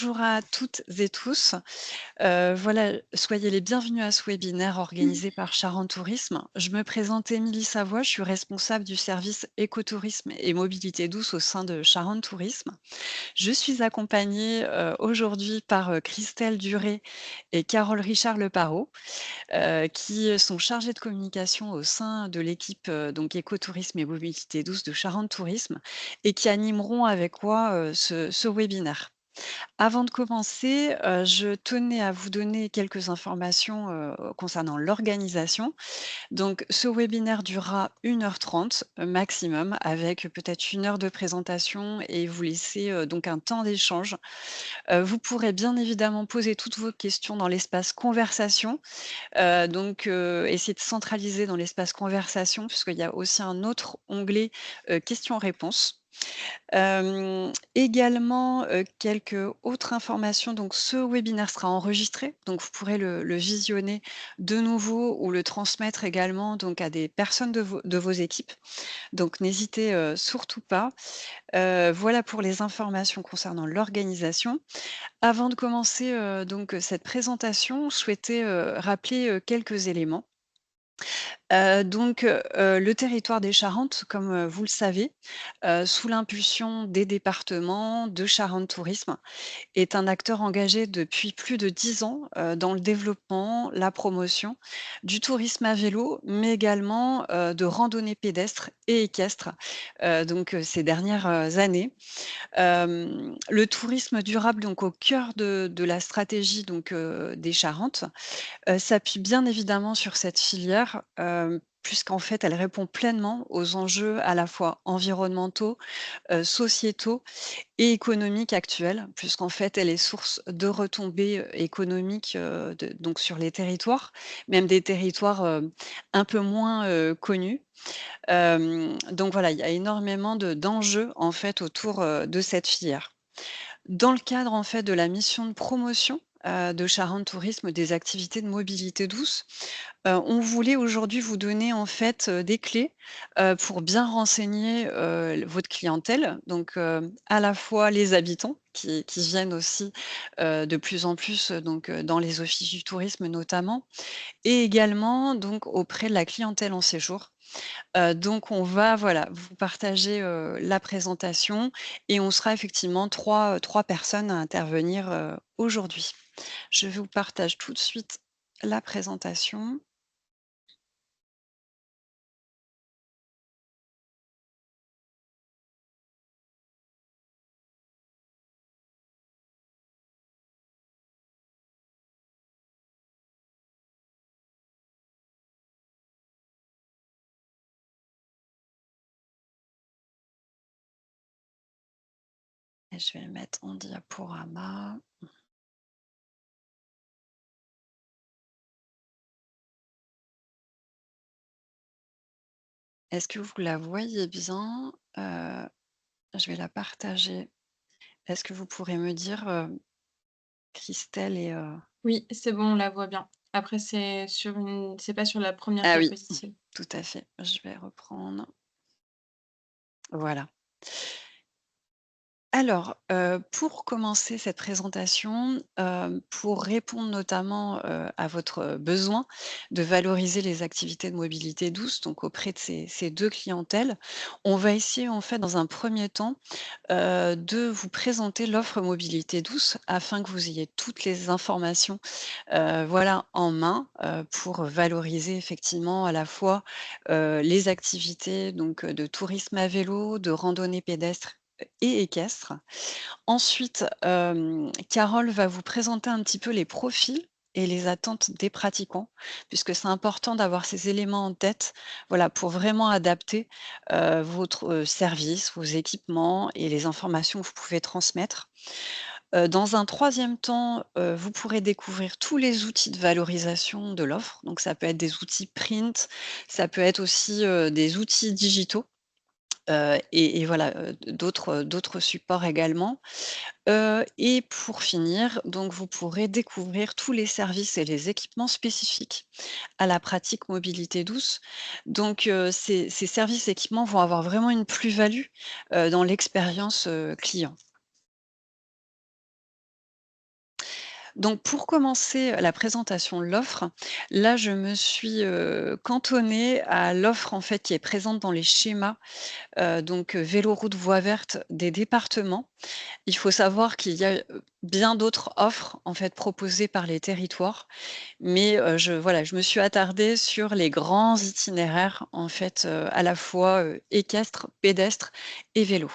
Bonjour à toutes et tous. Voilà, soyez les bienvenus à ce webinaire Mmh. organisé par Charente Tourisme. Je me présente Émilie Savoie, je suis responsable du service écotourisme et mobilité douce au sein de Charente Tourisme. Je suis accompagnée aujourd'hui par Christelle Duré et Carole Richard Leparot, qui sont chargées de communication au sein de l'équipe donc écotourisme et mobilité douce de Charente Tourisme et qui animeront avec moi ce webinaire. Avant de commencer, je tenais à vous donner quelques informations, concernant l'organisation. Donc ce webinaire durera 1 h 30 maximum avec peut-être 1 heure de présentation et vous laisser, donc un temps d'échange. Vous pourrez bien évidemment poser toutes vos questions dans l'espace conversation, essayer de centraliser dans l'espace conversation puisqu'il y a aussi un autre onglet, questions-réponses. Également, quelques autres informations, donc ce webinaire sera enregistré, donc vous pourrez le visionner de nouveau ou le transmettre également donc à des personnes de vos équipes. Donc n'hésitez, surtout pas. Voilà pour les informations concernant l'organisation. Avant de commencer, cette présentation, je souhaitais, rappeler, quelques éléments. Le territoire des Charentes, comme, vous le savez, sous l'impulsion des départements, de Charente Tourisme, est un acteur engagé depuis plus de 10 ans, dans le développement, la promotion du tourisme à vélo, mais également, de randonnée pédestre et équestre, ces dernières, années. Le tourisme durable, donc au cœur de la stratégie des Charentes. S'appuie bien évidemment sur cette filière, puisqu'en fait, elle répond pleinement aux enjeux à la fois environnementaux, sociétaux et économiques actuels, puisqu'en fait, elle est source de retombées, économiques, sur les territoires, même des territoires, un peu moins, connus. Donc voilà, il y a énormément d'enjeux, en fait, autour, de cette filière. Dans le cadre, en fait, de la mission de promotion, de Charente Tourisme des activités de mobilité douce, on voulait aujourd'hui vous donner, en fait, des clés, pour bien renseigner, votre clientèle. À la fois les habitants qui viennent aussi, de plus en plus, dans les offices du tourisme notamment et également donc auprès de la clientèle en séjour. Donc on va, voilà, vous partager, la présentation et on sera effectivement 3 personnes à intervenir, aujourd'hui. Je vous partage tout de suite la présentation. Et je vais le mettre en diaporama. Est-ce que vous la voyez bien? Je vais la partager. Est-ce que vous pourrez me dire, Christelle et Oui, c'est bon, on la voit bien. Après, c'est pas sur la première ah oui, diapositive. tout à fait, je vais reprendre. Voilà. Alors, pour commencer cette présentation, pour répondre notamment, à votre besoin de valoriser les activités de mobilité douce, donc auprès de ces 2 clientèles, on va essayer en fait dans un premier temps, de vous présenter l'offre mobilité douce afin que vous ayez toutes les informations, voilà, en main, pour valoriser effectivement à la fois, les activités de tourisme à vélo, de randonnée pédestre et équestre. Ensuite, Carole va vous présenter un petit peu les profils et les attentes des pratiquants, puisque c'est important d'avoir ces éléments en tête, voilà, pour vraiment adapter, votre, service, vos équipements et les informations que vous pouvez transmettre. Dans un troisième temps, vous pourrez découvrir tous les outils de valorisation de l'offre. Donc ça peut être des outils print, ça peut être aussi, des outils digitaux, et voilà, d'autres supports également. Et pour finir, donc vous pourrez découvrir tous les services et les équipements spécifiques à la pratique mobilité douce. Ces services et équipements vont avoir vraiment une plus-value, dans l'expérience, client. Donc pour commencer la présentation de l'offre, là je me suis, cantonnée à l'offre en fait qui est présente dans les schémas, véloroute, voie verte des départements. Il faut savoir qu'il y a, bien d'autres offres en fait proposées par les territoires, mais je me suis attardée sur les grands itinéraires en fait, à la fois, équestres, pédestres et vélos.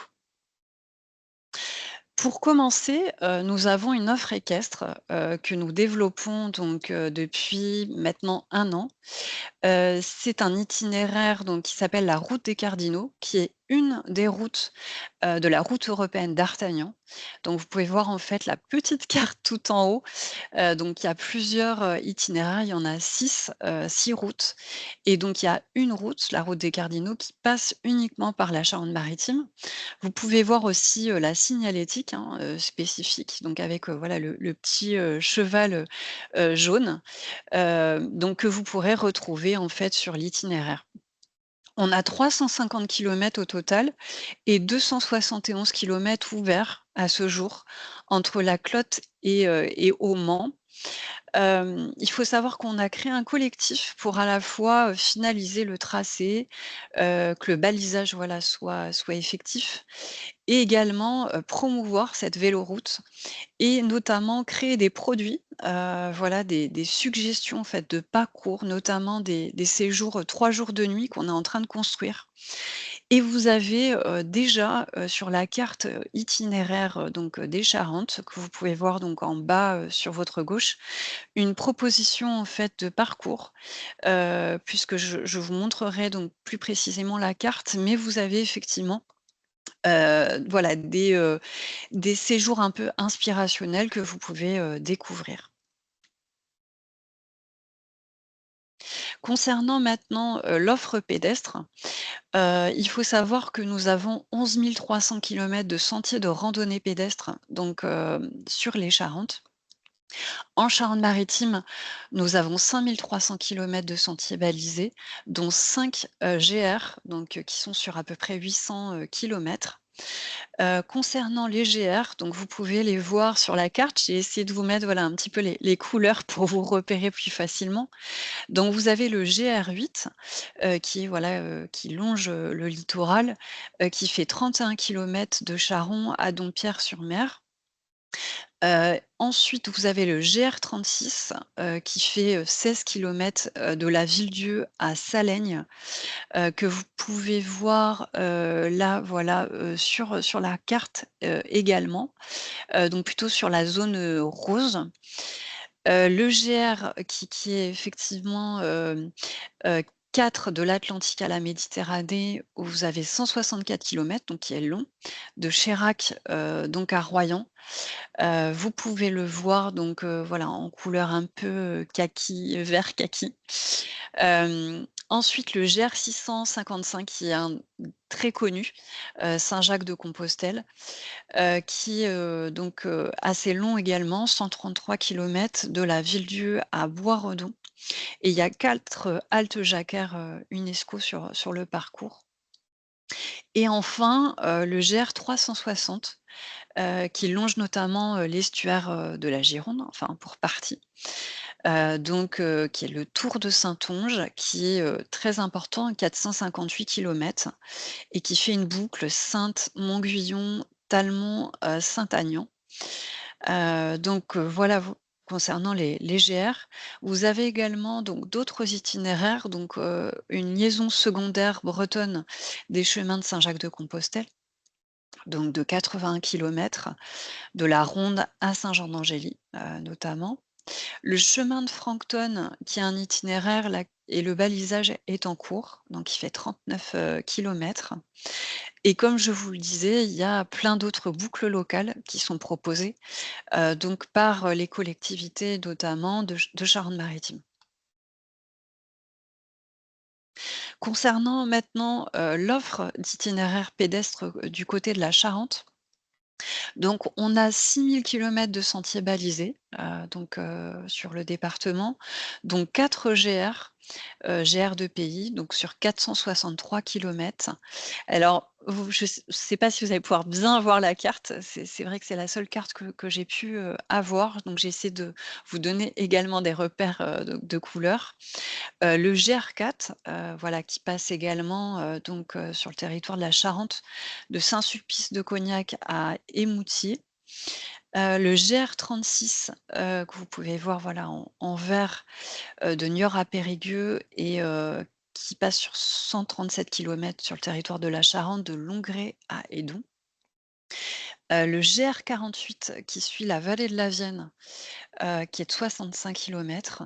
Pour commencer, nous avons une offre équestre, que nous développons depuis maintenant 1 an. C'est un itinéraire qui s'appelle la route des cardinaux, qui est une des routes, de la route européenne d'Artagnan. Donc vous pouvez voir en fait la petite carte tout en haut. Il y a plusieurs, itinéraires, il y en a 6, 6 routes et donc il y a une route, la route des cardinaux, qui passe uniquement par la Charente-Maritime. Vous pouvez voir aussi, la signalétique, hein, spécifique, donc avec, voilà le petit, cheval, jaune, que vous pourrez retrouver en fait sur l'itinéraire. On a 350 kilomètres au total et 271 kilomètres ouverts à ce jour entre La Clotte et au Mans. Il faut savoir qu'on a créé un collectif pour à la fois, finaliser le tracé, que le balisage, voilà, soit effectif et également, promouvoir cette véloroute et notamment créer des produits, voilà, des suggestions en fait de parcours, notamment des séjours, 3 jours de nuit qu'on est en train de construire. Et vous avez, déjà, sur la carte, itinéraire, des Charentes que vous pouvez voir donc en bas, sur votre gauche, une proposition en fait de parcours, puisque je vous montrerai donc plus précisément la carte, mais vous avez effectivement, voilà des séjours un peu inspirationnels que vous pouvez, découvrir. Concernant maintenant, l'offre pédestre, il faut savoir que nous avons 11 300 kilomètres de sentiers de randonnée pédestre sur les Charentes. En Charente-Maritime, nous avons 5 300 kilomètres de sentiers balisés, dont 5 GR, qui sont sur à peu près 800, kilomètres. Concernant les GR, donc vous pouvez les voir sur la carte. J'ai essayé de vous mettre, voilà, un petit peu les couleurs pour vous repérer plus facilement. Donc vous avez le GR8, qui longe, le littoral, qui fait 31 kilomètres de Charon à Dompierre-sur-Mer. Ensuite, vous avez le GR36, qui fait, 16 kilomètres, de la Ville-Dieu à Salaignes, que vous pouvez voir, là, voilà, sur la carte, également, donc plutôt sur la zone, rose. Le GR qui est effectivement, 4 de l'Atlantique à la Méditerranée, où vous avez 164 kilomètres, donc qui est long, de Chayrac, à Royan. Vous pouvez le voir voilà, en couleur un peu, kaki, vert kaki. Ensuite le GR 655 qui est un très connu, Saint-Jacques-de-Compostelle, qui, assez long également, 133 kilomètres de la Ville-Dieu à Boisredon et il y a 4 haltes jacquères, UNESCO sur le parcours et enfin, le GR 360, qui longe notamment, l'estuaire, de la Gironde, enfin pour partie, qui est le Tour de Saintonge, qui est, très important, 458 kilomètres et qui fait une boucle Saintes, Montguyon, Talmont, Saint-Aignan. Voilà concernant les GR. Vous avez également donc d'autres itinéraires, une liaison secondaire bretonne des chemins de Saint-Jacques-de-Compostelle, donc de 81 kilomètres, de la Ronde à Saint-Jean-d'Angély, notamment. Le chemin de Francton qui a un itinéraire là et le balisage est en cours, donc il fait 39, kilomètres et comme je vous le disais, il y a plein d'autres boucles locales qui sont proposées, par, les collectivités notamment de Charente-Maritime. Concernant maintenant, l'offre d'itinéraires pédestres, du côté de la Charente, donc on a 6 000 kilomètres de sentiers balisés, sur le département, dont 4 GR. GR de pays, donc sur 463 kilomètres. Alors, je ne sais pas si vous allez pouvoir bien voir la carte. C'est vrai que c'est la seule carte que j'ai pu, avoir, donc j'ai essayé de vous donner également des repères, de couleurs. Le GR4, voilà, qui passe également, sur le territoire de la Charente, de Saint-Sulpice de Cognac à Émoutier. Le GR36, que vous pouvez voir, voilà, en vert, de Niort à Périgueux et qui passe sur 137 kilomètres sur le territoire de la Charente, de Longré à Édon. Le GR48 qui suit la vallée de la Vienne, qui est de 65 kilomètres,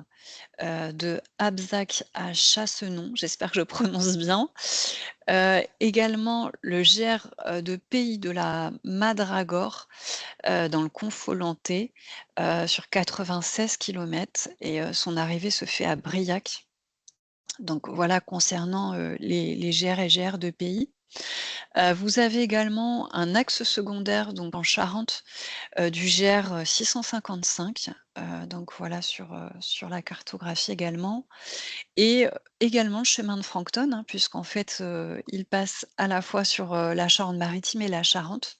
de Abzac à Chassenon, j'espère que je prononce bien. Également le GR, de Pays de la Madragore, dans le Confolentais, sur 96 kilomètres et son arrivée se fait à Briac. Donc voilà concernant, les GR et GR de pays. Vous avez également un axe secondaire donc en Charente, du GR, 655, donc voilà sur la cartographie également et également le chemin de Francton, hein, puisqu'en fait, il passe à la fois sur, la Charente-Maritime et la Charente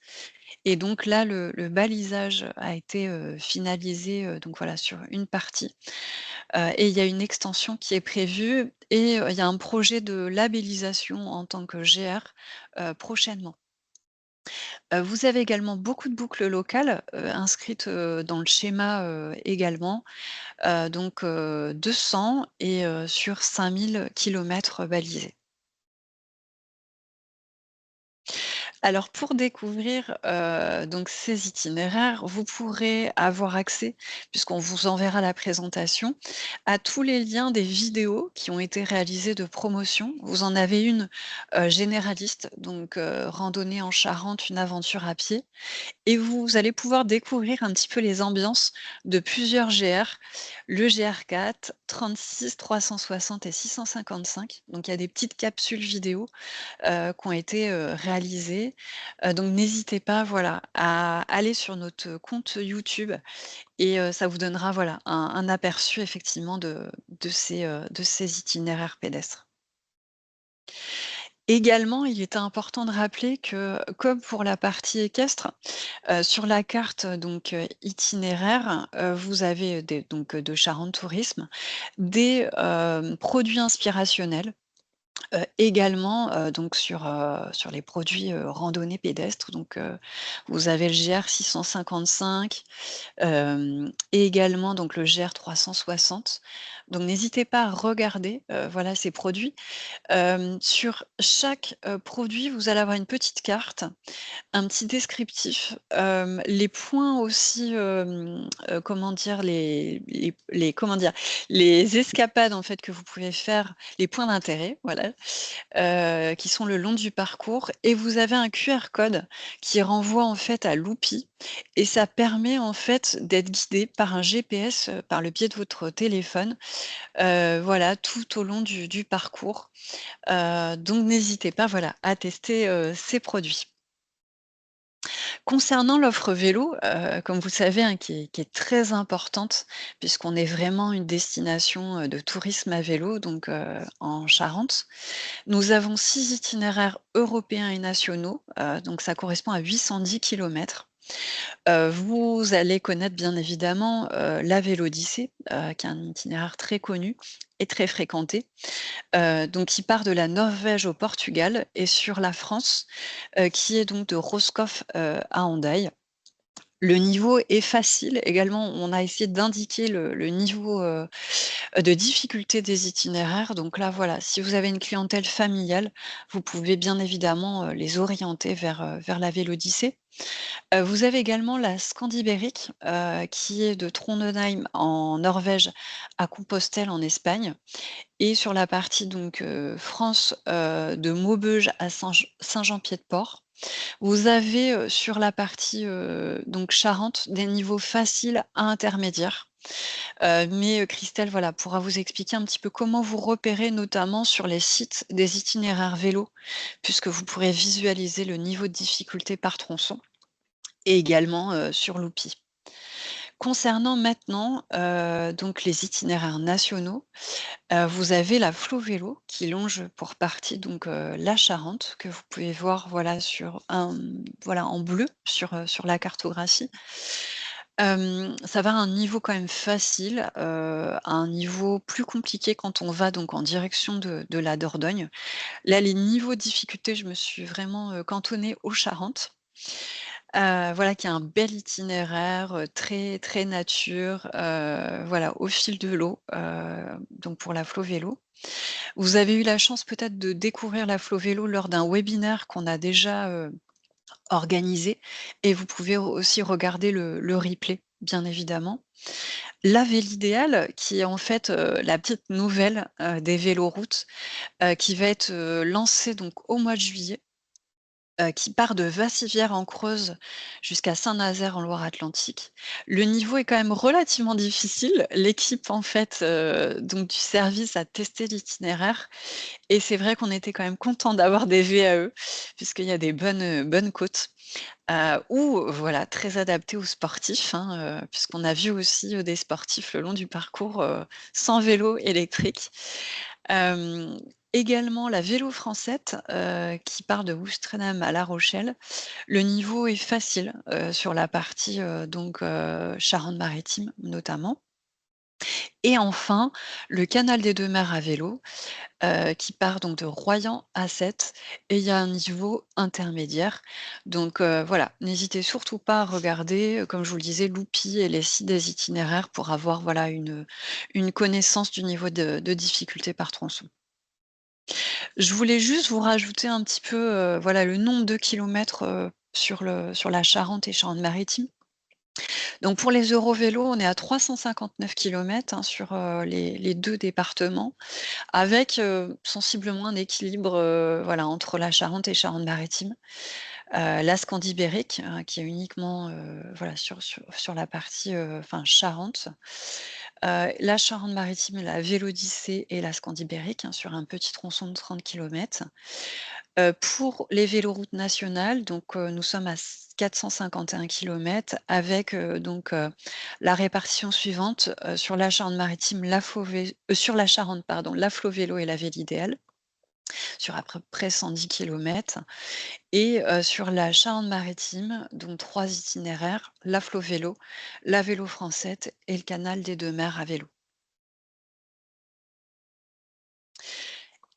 et donc là le balisage a été, finalisé, donc voilà sur une partie. Et il y a une extension qui est prévue et il y a un projet de labellisation en tant que GR, prochainement. Vous avez également beaucoup de boucles locales, inscrites, dans le schéma, également, 200 et sur 5 000 kilomètres balisés. Alors pour découvrir, donc ces itinéraires, vous pourrez avoir accès, puisqu'on vous enverra la présentation, à tous les liens des vidéos qui ont été réalisées de promotion. Vous en avez une, généraliste, donc randonnée en Charente, une aventure à pied et vous allez pouvoir découvrir un petit peu les ambiances de plusieurs GR, le GR4, 36, 360 et 655. Donc il y a des petites capsules vidéo qui ont été, réalisées. Donc n'hésitez pas, voilà, à aller sur notre compte YouTube et ça vous donnera, voilà, un aperçu effectivement de ces itinéraires pédestres. Également, il est important de rappeler que, comme pour la partie équestre, sur la carte itinéraire, vous avez de Charente Tourisme, des, produits inspirationnels. Également, sur les produits, randonnée pédestres, vous avez le GR 655, et également donc le GR 360. Donc n'hésitez pas à regarder, voilà ces produits. Sur chaque, produit, vous allez avoir une petite carte, un petit descriptif, les points aussi, comment dire? Les comment dire? Les escapades en fait que vous pouvez faire, les points d'intérêt, voilà, qui sont le long du parcours et vous avez un QR code qui renvoie en fait à l'oupi et ça permet en fait d'être guidé par un GPS, par le biais de votre téléphone, voilà, tout au long du parcours. Donc n'hésitez pas, voilà, à tester, ces produits. Concernant l'offre vélo, comme vous savez, hein, qui est très importante puisqu'on est vraiment une destination, de tourisme à vélo, en Charente. Nous avons 6 itinéraires européens et nationaux, donc ça correspond à 810 kilomètres. Vous allez connaître bien évidemment, la Vélodyssée, qui est un itinéraire très connu et très fréquenté, donc qui part de la Norvège au Portugal et sur la France, qui est donc de Roscoff, à Hendaye. Le niveau est facile également, on a essayé d'indiquer le niveau, de difficulté des itinéraires, donc là, voilà, si vous avez une clientèle familiale, vous pouvez bien évidemment, les orienter vers la Vélodyssée. Vous avez également la Scandibérique, qui est de Trondheim en Norvège à Compostelle en Espagne et sur la partie France, de Maubeuge à Saint-Jean-Pied-de-Port. Vous avez, sur la partie, Charente, des niveaux faciles à intermédiaires. Mais Christelle, voilà, pourra vous expliquer un petit peu comment vous repérez notamment sur les sites des itinéraires vélo, puisque vous pourrez visualiser le niveau de difficulté par tronçon et également, sur l'oupi. Concernant maintenant, donc les itinéraires nationaux, vous avez la Flo-Vélo qui longe pour partie donc, la Charente que vous pouvez voir voilà sur un voilà en bleu sur la cartographie. Ça va à un niveau quand même facile, à un niveau plus compliqué quand on va donc en direction de la Dordogne. Là, les niveaux de difficulté, je me suis vraiment, cantonnée aux Charentes. Voilà, qui a un bel itinéraire, très, très nature, voilà, au fil de l'eau, donc pour la Flo-Vélo. Vous avez eu la chance peut-être de découvrir la Flo-Vélo lors d'un webinaire qu'on a déjà, organisé et vous pouvez aussi regarder le replay, bien évidemment. La Vélidéale qui est en fait, la petite nouvelle, des véloroutes, qui va être, lancée donc au mois de juillet. Qui part de Vassivière en Creuse jusqu'à Saint-Nazaire en Loire-Atlantique. Le niveau est quand même relativement difficile. L'équipe en fait, donc du service a testé l'itinéraire et c'est vrai qu'on était quand même content d'avoir des VAE puisqu'il y a des bonnes côtes, ou voilà, très adaptées aux sportifs, hein, puisqu'on a vu aussi, des sportifs le long du parcours, sans vélo électrique. Hem, Également la Vélo Française, qui part de Ouistreham à La Rochelle. Le niveau est facile, sur la partie, donc Charente-Maritime notamment. Et enfin, le canal des 2 Mers à vélo, qui part donc de Royan à Sète et il y a un niveau intermédiaire. Donc voilà, n'hésitez surtout pas à regarder, comme je vous le disais, l'OUPI et les sites des itinéraires pour avoir voilà une connaissance du niveau de difficulté par tronçon. Je voulais juste vous rajouter un petit peu, voilà, le nombre de kilomètres, sur la Charente et Charente-Maritime. Donc pour les Eurovélos, on est à 359 kilomètres, hein, sur, les 2 départements avec, sensiblement un équilibre, voilà, entre la Charente et Charente-Maritime. La Scandibérique, qui est uniquement, voilà, sur la partie, enfin Charente. La Charente-Maritime, la Vélodyssée et la Scandibérique, hein, sur un petit tronçon de 30 kilomètres. Pour les véloroutes nationales, donc nous sommes à 451 kilomètres avec, donc la répartition suivante, sur la Charente-Maritime, sur la Charente pardon, la Flo-Vélo et la Vélidéale, sur à peu près 110 kilomètres et sur la Charente-Maritime, donc 3 itinéraires, la Flo-Vélo, la Vélo Française et le canal des 2 Mers à vélo.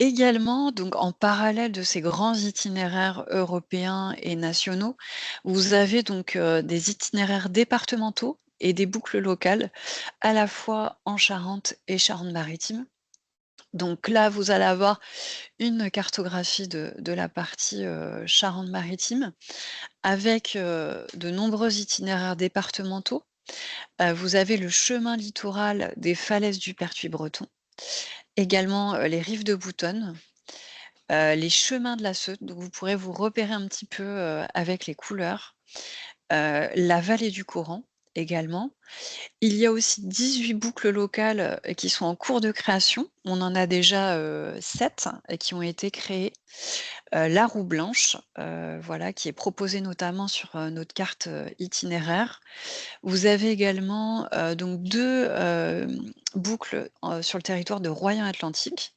Également, donc en parallèle de ces grands itinéraires européens et nationaux, vous avez donc, des itinéraires départementaux et des boucles locales, à la fois en Charente et Charente-Maritime. Donc là, vous allez avoir une cartographie de la partie, Charente-Maritime avec, de nombreux itinéraires départementaux. Vous avez le chemin littoral des falaises du Pertuis breton, également, les rives de Boutonne. Les chemins de la Seute, donc vous pourrez vous repérer un petit peu, avec les couleurs. La vallée du Courant également. Il y a aussi 18 boucles locales, qui sont en cours de création. On en a déjà, 7 qui ont été créées. La roue blanche, voilà, qui est proposée notamment sur, notre carte, itinéraire. Vous avez également, donc 2 boucles, sur le territoire de Royan-Atlantique.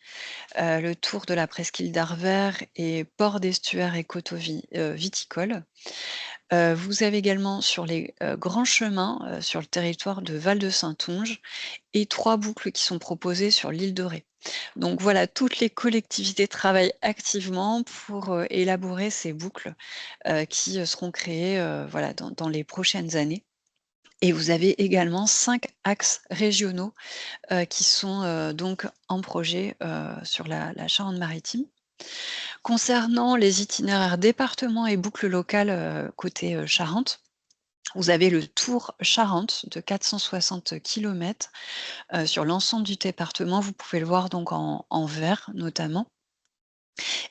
Le tour de la presqu'île d'Arvert et port d'estuaire et coteaux viticoles. Vous avez également sur les, grands chemins, sur le territoire de Val-de-Saintonge et 3 boucles qui sont proposées sur l'île de Ré. Donc voilà, toutes les collectivités travaillent activement pour, élaborer ces boucles, qui, seront créées, voilà dans les prochaines années et vous avez également 5 axes régionaux, qui sont, donc en projet, sur la Charente-Maritime. Concernant les itinéraires départements et boucles locales, côté, Charente, vous avez le Tour Charente de 460 kilomètres, sur l'ensemble du département. Vous pouvez le voir donc en vert notamment.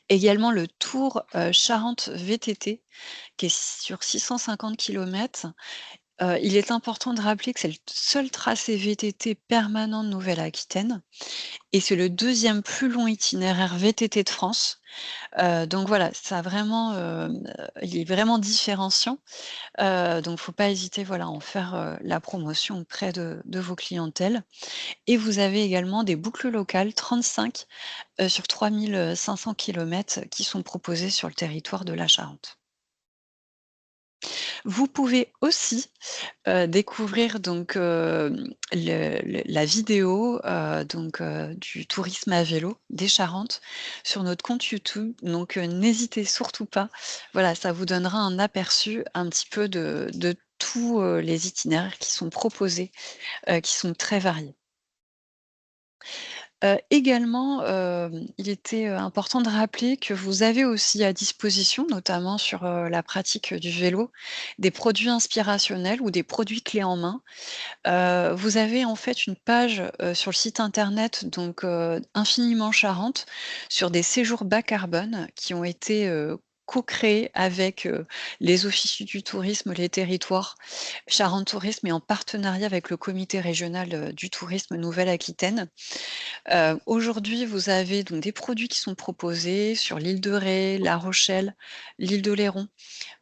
Également le Tour, Charente VTT qui est sur 650 kilomètres Il est important de rappeler que c'est le seul tracé VTT permanent de Nouvelle-Aquitaine et c'est le deuxième plus long itinéraire VTT de France. Donc voilà, ça a vraiment, il est vraiment différenciant, donc faut pas hésiter, voilà, à en faire, la promotion auprès de vos clientèles et vous avez également des boucles locales 35, sur 3 500 kilomètres qui sont proposées sur le territoire de la Charente. Vous pouvez aussi découvrir donc, la vidéo, donc, du tourisme à vélo des Charentes sur notre compte YouTube, donc, n'hésitez surtout pas. Voilà, ça vous donnera un aperçu un petit peu de tous, les itinéraires qui sont proposés, qui sont très variés. Également, il était, important de rappeler que vous avez aussi à disposition, notamment sur, la pratique, du vélo, des produits inspirationnels ou des produits clés en main. Vous avez en fait une page, sur le site internet donc Infiniment Charente, sur des séjours bas carbone qui ont été, co-créés avec, les offices du tourisme, les territoires, Charente Tourisme et en partenariat avec le comité régional, du tourisme Nouvelle-Aquitaine. Aujourd'hui, vous avez donc des produits qui sont proposés sur l'île de Ré, La Rochelle, l'île d'Oléron,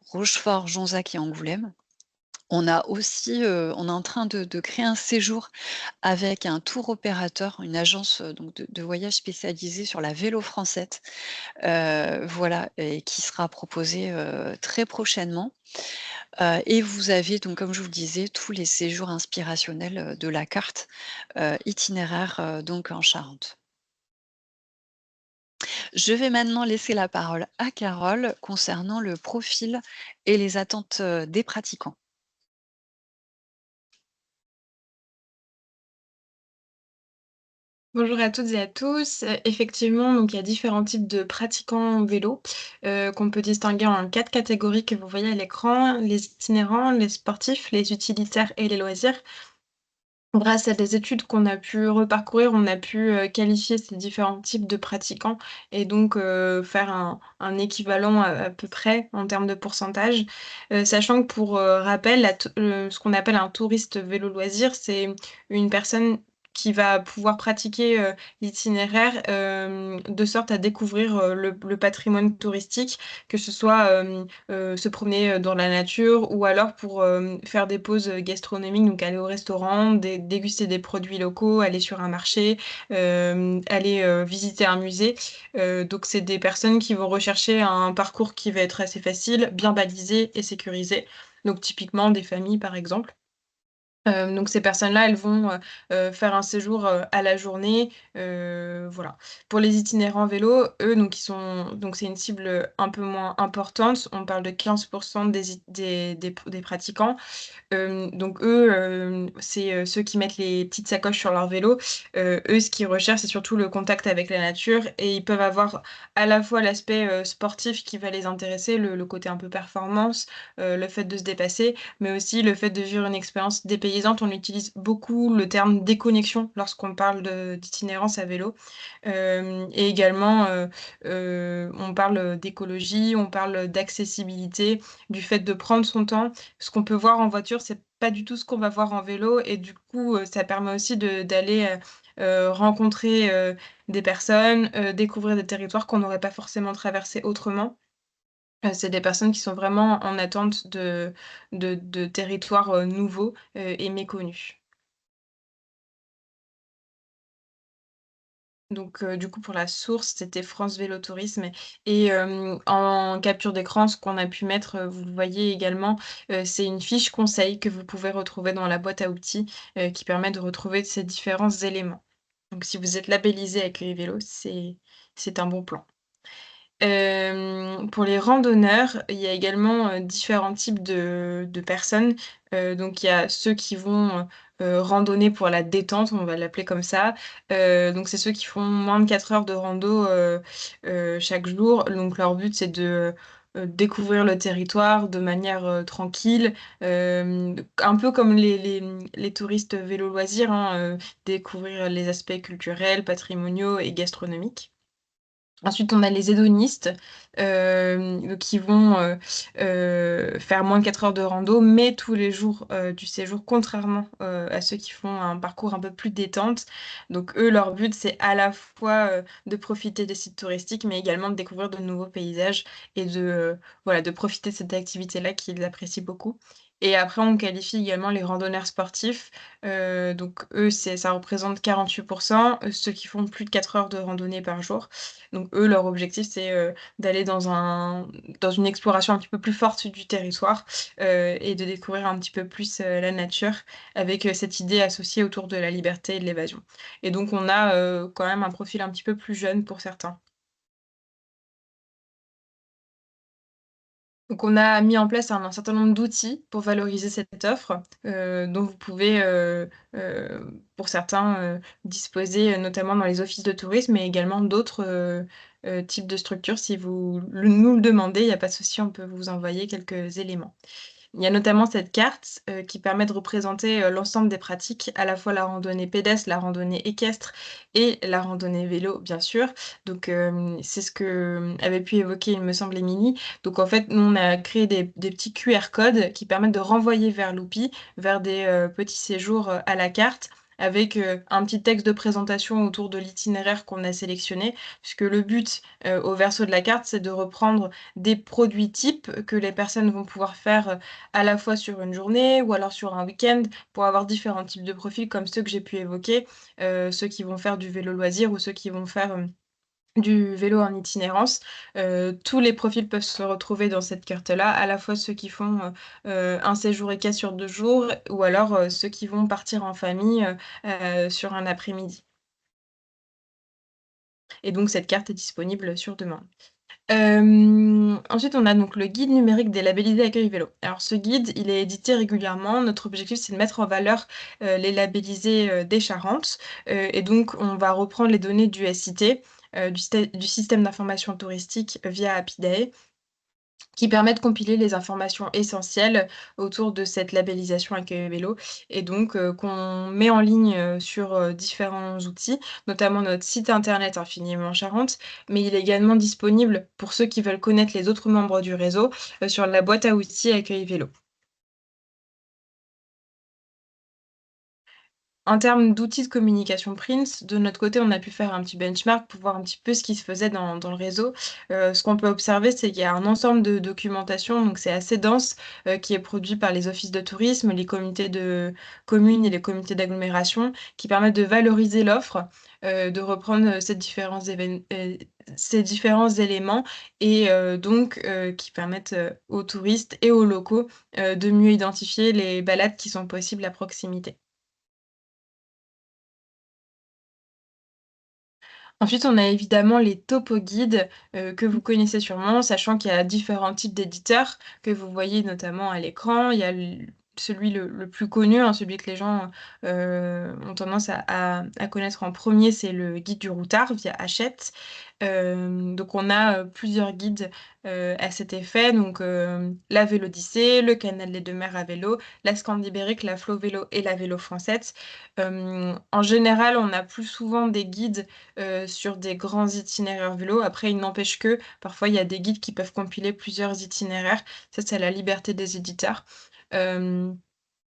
Rochefort, Jonzac et Angoulême. On est en train de créer un séjour avec un tour opérateur, une agence, donc de voyage spécialisée sur la Vélo Française, voilà et qui sera proposé, très prochainement. Et vous avez donc, comme je vous le disais, tous les séjours inspirationnels, de la carte, itinéraire, donc en Charente. Je vais maintenant laisser la parole à Carole concernant le profil et les attentes, des pratiquants. Bonjour à toutes et à tous. Effectivement, donc il y a différents types de pratiquants vélo, qu'on peut distinguer en 4 catégories que vous voyez à l'écran: les itinérants, les sportifs, les utilitaires et les loisirs. Grâce à des études qu'on a pu reparcourir, on a pu, qualifier ces différents types de pratiquants et donc faire un équivalent à peu près en termes de pourcentage. Sachant que pour, rappel, ce qu'on appelle un touriste vélo loisir, c'est une personne qui va pouvoir pratiquer, l'itinéraire, de sorte à découvrir, le patrimoine touristique, que ce soit, se promener, dans la nature ou alors pour, faire des pauses, gastronomiques, donc aller au restaurant, déguster des produits locaux, aller sur un marché, aller, visiter un musée. Donc c'est des personnes qui vont rechercher un parcours qui va être assez facile, bien balisé et sécurisé. Donc typiquement des familles, par exemple. Donc ces personnes-là, elles vont, faire un séjour, à la journée, voilà. Pour les itinérants vélo, eux, donc c'est une cible, un peu moins importante. On parle de 15 des pratiquants. Donc eux, c'est, ceux qui mettent les petites sacoches sur leur vélo. Eux, ce qu'ils recherchent, c'est surtout le contact avec la nature et ils peuvent avoir à la fois l'aspect, sportif qui va les intéresser, le côté un peu performance, le fait de se dépasser, mais aussi le fait de vivre une expérience dépaysante. On utilise beaucoup le terme déconnexion lorsqu'on parle d'itinérance à vélo. Et également, on parle, d'écologie, on parle d'accessibilité, du fait de prendre son temps. Ce qu'on peut voir en voiture, c'est pas du tout ce qu'on va voir en vélo et du coup, ça permet aussi d'aller, rencontrer, des personnes, découvrir des territoires qu'on n'aurait pas forcément traversés autrement. C'est des personnes qui sont vraiment en attente de territoires, nouveaux, et méconnus. Donc, du coup, pour la source, c'était France Vélo Tourisme et en capture d'écran, ce qu'on a pu mettre, vous le voyez également, c'est une fiche conseil que vous pouvez retrouver dans la boîte à outils, qui permet de retrouver ces différents éléments. Donc si vous êtes labellisé Accueil Vélo, c'est un bon plan. Pour les randonneurs, il y a également, différents types de personnes. Donc il y a ceux qui vont, randonner pour la détente, on va l'appeler comme ça. Donc c'est ceux qui font moins de 4 heures de rando, chaque jour. Donc leur but, c'est de, découvrir le territoire de manière, tranquille, un peu comme les touristes vélo loisirs, hein, découvrir les aspects culturels, patrimoniaux et gastronomiques. Ensuite, on a les hédonistes, qui vont, faire moins de 4 heures de rando, mais tous les jours, du séjour, contrairement, à ceux qui font un parcours un peu plus détente. Donc eux, leur but, c'est à la fois, de profiter des sites touristiques, mais également de découvrir de nouveaux paysages et voilà, de profiter de cette activité-là qu'ils apprécient beaucoup. Et après, on qualifie également les randonneurs sportifs. Donc eux, ça représente 48. Ceux qui font plus de 4 heures de randonnée par jour. Donc eux, leur objectif, c'est, d'aller dans une exploration un petit peu plus forte du territoire, et de découvrir un petit peu plus, la nature avec, cette idée associée autour de la liberté et de l'évasion. Et donc on a, quand même un profil un petit peu plus jeune pour certains. Donc on a mis en place un certain nombre d'outils pour valoriser cette offre, dont vous pouvez, pour certains, disposer, notamment dans les offices de tourisme, mais également d'autres, types de structures. Si vous nous le demandez, il n'y a pas de souci, on peut vous envoyer quelques éléments. Il y a notamment cette carte, qui permet de représenter, l'ensemble des pratiques, à la fois la randonnée pédestre, la randonnée équestre et la randonnée vélo, bien sûr. Donc, c'est ce que, avait pu évoquer, il me semble, Émilie. Donc en fait, nous, on a créé des petits QR codes qui permettent de renvoyer vers l'outil, vers des, petits séjours, à la carte avec, un petit texte de présentation autour de l'itinéraire qu'on a sélectionné. Puisque le but, au verso de la carte, c'est de reprendre des produits types que les personnes vont pouvoir faire, à la fois sur une journée ou alors sur un week-end pour avoir différents types de profils comme ceux que j'ai pu évoquer, ceux qui vont faire du vélo loisir ou ceux qui vont faire, du vélo en itinérance. Tous les profils peuvent se retrouver dans cette carte-là, à la fois ceux qui font, un séjour équestre sur 2 jours ou alors, ceux qui vont partir en famille, sur un après-midi et donc cette carte est disponible sur demande. Ensuite, on a donc le guide numérique des labellisés Accueil Vélo. Alors ce guide, il est édité régulièrement. Notre objectif, c'est de mettre en valeur, les labellisés, des Charentes, et donc on va reprendre les données du SIT, du système d'information touristique via Apidae, qui permet de compiler les informations essentielles autour de cette labellisation Accueil Vélo et donc qu'on met en ligne, sur, différents outils, notamment notre site internet Infiniment Charente, mais il est également disponible pour ceux qui veulent connaître les autres membres du réseau, sur la boîte à outils Accueil Vélo. En termes d'outils de communication print, de notre côté, on a pu faire un petit benchmark pour voir un petit peu ce qui se faisait dans le réseau. Ce qu'on peut observer, c'est qu'il y a un ensemble de documentation, donc c'est assez dense, qui est produit par les offices de tourisme, les comités de communes et les comités d'agglomération, qui permettent de valoriser l'offre, de reprendre, ces différents éléments et donc qui permettent, aux touristes et aux locaux, de mieux identifier les balades qui sont possibles à proximité. Ensuite, on a évidemment les topo-guides, que vous connaissez sûrement, sachant qu'il y a différents types d'éditeurs que vous voyez notamment à l'écran. Il y a celui le plus connu, hein, celui que les gens, ont tendance à connaître en premier, c'est le guide du routard via Hachette. Donc on a, plusieurs guides, à cet effet, donc la Vélodyssée, le Canal des 2 Mers à vélo, la Scandibérique, la Flo Vélo et la Vélo Française. En général, on a plus souvent des guides, sur des grands itinéraires vélo. Après, il n'empêche que, parfois, il y a des guides qui peuvent compiler plusieurs itinéraires. Ça, c'est la liberté des éditeurs. Hem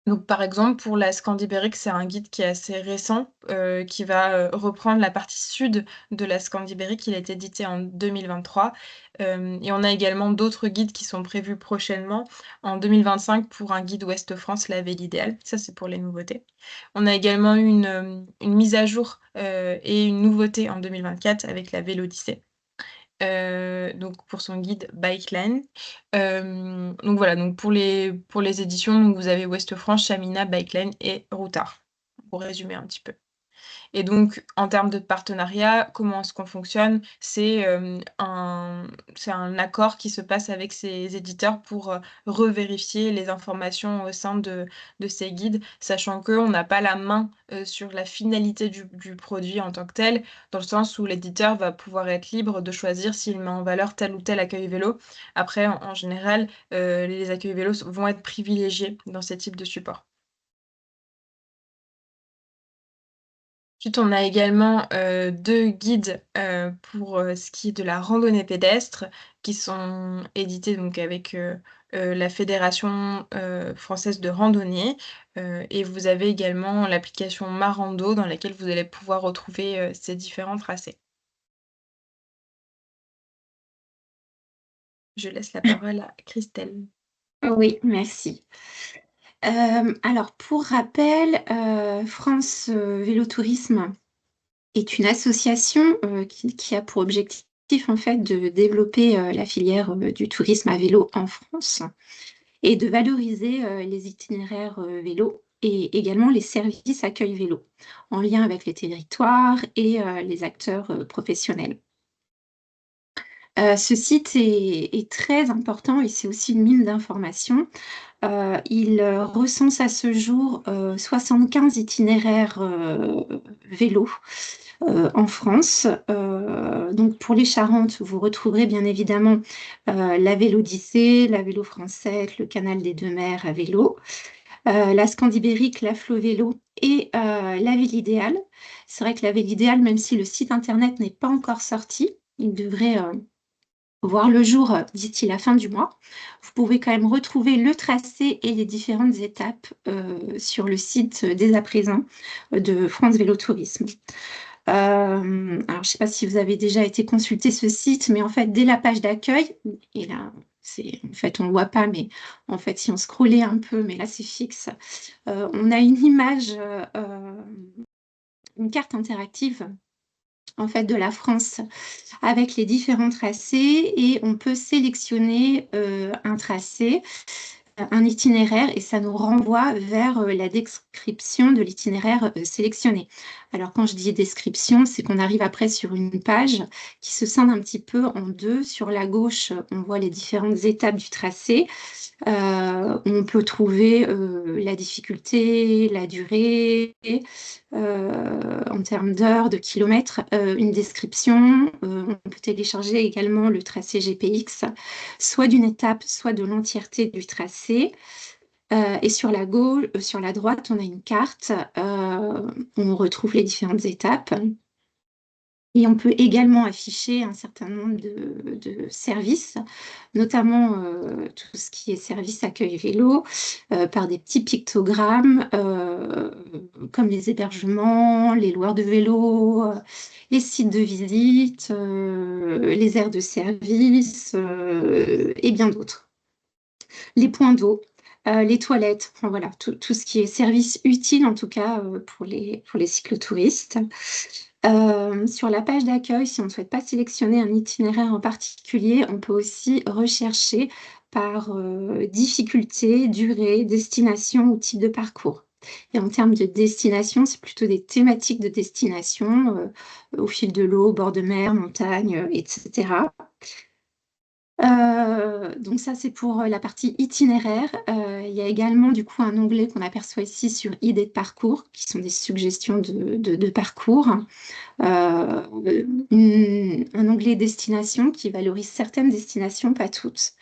Donc par exemple, pour la Scandibérique, c'est un guide qui est assez récent, qui va, reprendre la partie sud de la Scandibérique. Il a été édité en 2023, et on a également d'autres guides qui sont prévus prochainement, en 2025 pour un guide Ouest France, la ville idéale. Ça, c'est pour les nouveautés. On a également eu une mise à jour, et une nouveauté en 2024 avec la Vélodyssée. Donc pour son guide Bikeline. Donc voilà, donc pour les éditions, donc vous avez Ouest France, Chamina, Bikeline et Routard, pour résumer un petit peu. Et donc, en termes de partenariat, comment est-ce qu'on fonctionne? C'est un accord qui se passe avec ces éditeurs pour, revérifier les informations au sein de ces guides, sachant qu'on n'a pas la main, sur la finalité du produit en tant que tel, dans le sens où l'éditeur va pouvoir être libre de choisir s'il met en valeur tel ou tel accueil vélo. Après, en général, les accueils vélos vont être privilégiés dans ces types de supports. Ensuite, on a également deux guides pour ce qui est de la randonnée pédestre qui sont édités donc avec la Fédération française de randonnée. Et vous avez également l'application Marando dans laquelle vous allez pouvoir retrouver ces différents tracés. Je laisse la parole à Christelle. Oui, merci. Alors, pour rappel, France Vélo Tourisme est une association qui a pour objectif en fait de développer la filière du tourisme à vélo en France et de valoriser les itinéraires vélo et également les services accueil vélo en lien avec les territoires et les acteurs professionnels. Ce site est très important et c'est aussi une mine d'informations. Il recense à ce jour 75 itinéraires vélo en France. Donc pour les Charentes, vous retrouverez bien évidemment la Vélodyssée, la Vélo Française, le Canal des Deux Mers à vélo, la Scandibérique, la Flo Vélo et la Ville Idéale. C'est vrai que la Ville Idéale, même si le site internet n'est pas encore sorti, il devrait voir le jour d'ici la fin du mois. Vous pouvez quand même retrouver le tracé et les différentes étapes sur le site dès à présent de France Vélo Tourisme. Alors, je ne sais pas si vous avez déjà été consulter ce site, mais en fait, dès la page d'accueil, et là, en fait, on ne le voit pas, mais en fait, si on scrollait un peu, mais là, c'est fixe, on a une image, une carte interactive en fait de la France avec les différents tracés et on peut sélectionner un tracé, un itinéraire et ça nous renvoie vers la description de l'itinéraire sélectionné. Alors quand je dis description, c'est qu'on arrive après sur une page qui se scinde un petit peu en deux. Sur la gauche, on voit les différentes étapes du tracé. On peut trouver la difficulté, la durée, en termes d'heures, de kilomètres, une description. On peut télécharger également le tracé GPX, soit d'une étape, soit de l'entièreté du tracé. Et sur la gauche, sur la droite, on a une carte où on retrouve les différentes étapes. Et on peut également afficher un certain nombre de services, notamment tout ce qui est service accueil vélo, par des petits pictogrammes, comme les hébergements, les loueurs de vélo, les sites de visite, les aires de service et bien d'autres. Les points d'eau, les toilettes, enfin voilà, tout ce qui est service utile en tout cas pour les cyclotouristes. Sur la page d'accueil, si on ne souhaite pas sélectionner un itinéraire en particulier, on peut aussi rechercher par difficulté, durée, destination ou type de parcours. Et en termes de destination, c'est plutôt des thématiques de destination au fil de l'eau, bord de mer, montagne, etc. Donc ça, c'est pour la partie itinéraire. Il y a également du coup un onglet qu'on aperçoit ici sur idées de parcours, qui sont des suggestions de parcours. Un onglet destination qui valorise certaines destinations, pas toutes.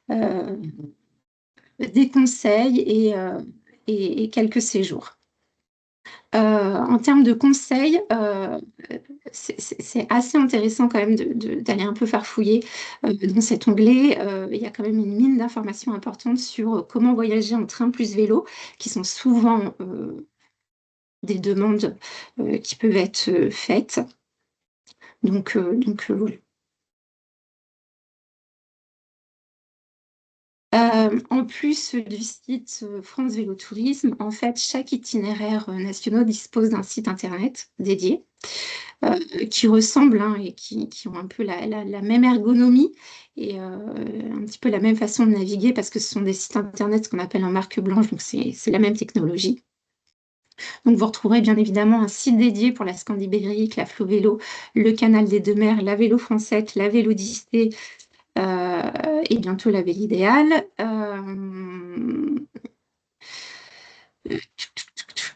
Des conseils et quelques séjours. En termes de conseils, c'est assez intéressant quand même d'aller un peu farfouiller dans cet onglet. Il y a quand même une mine d'informations importantes sur comment voyager en train plus vélo, qui sont souvent des demandes qui peuvent être faites. Donc voilà. En plus du site France Vélo Tourisme, en fait, chaque itinéraire national dispose d'un site internet dédié qui ressemblent hein, et qui ont un peu la même ergonomie et un petit peu la même façon de naviguer parce que ce sont des sites internet qu'on appelle en marque blanche, donc c'est la même technologie. Donc vous retrouverez bien évidemment un site dédié pour la Scandibérique, la Flo Vélo, le Canal des Deux Mers, la Vélo Française, la Vélodyssée, et bientôt la Ville Idéale.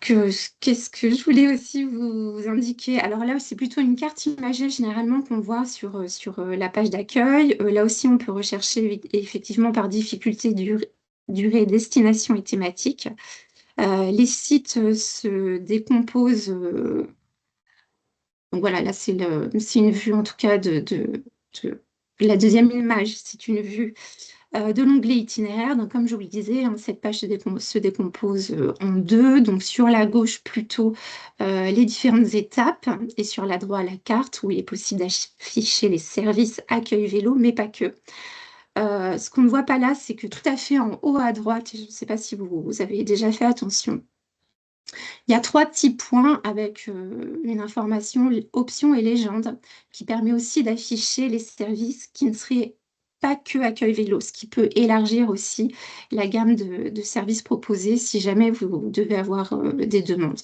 Qu'est-ce que je voulais aussi vous indiquer? Alors là, c'est plutôt une carte imagée généralement qu'on voit sur la page d'accueil. Là aussi, on peut rechercher effectivement par difficulté, durée, destination et thématique. Les sites se décomposent Donc voilà, là, c'est une vue en tout cas de- la deuxième image, c'est une vue de l'onglet itinéraire. Donc, comme je vous le disais, hein, cette page se décompose en deux. Donc, sur la gauche, plutôt les différentes étapes et sur la droite, la carte où il est possible d'afficher les services accueil vélo, mais pas que. Ce qu'on ne voit pas là, c'est que tout à fait en haut à droite, je ne sais pas si vous avez déjà fait attention, il y a 3 petits points avec une information, options et légende, qui permet aussi d'afficher les services qui ne seraient pas que accueil vélo, ce qui peut élargir aussi la gamme de services proposés si jamais vous devez avoir des demandes.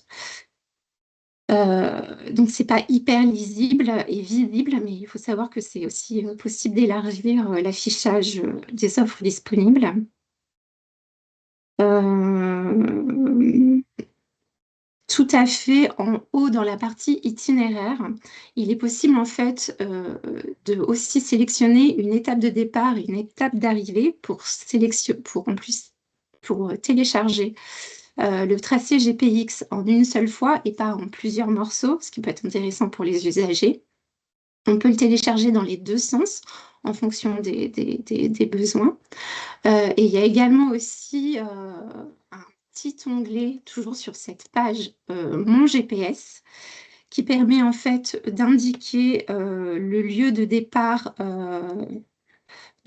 Donc, c'est pas hyper lisible et visible, mais il faut savoir que c'est aussi possible d'élargir l'affichage des offres disponibles. Euh, Tout à fait en haut dans la partie itinéraire, il est possible en fait de aussi sélectionner une étape de départ et une étape d'arrivée pour télécharger le tracé GPX en une seule fois et pas en plusieurs morceaux, ce qui peut être intéressant pour les usagers. On peut le télécharger dans les deux sens en fonction des besoins. Et il y a également aussi un petit onglet, toujours sur cette page, Mon GPS, qui permet en fait d'indiquer le lieu de départ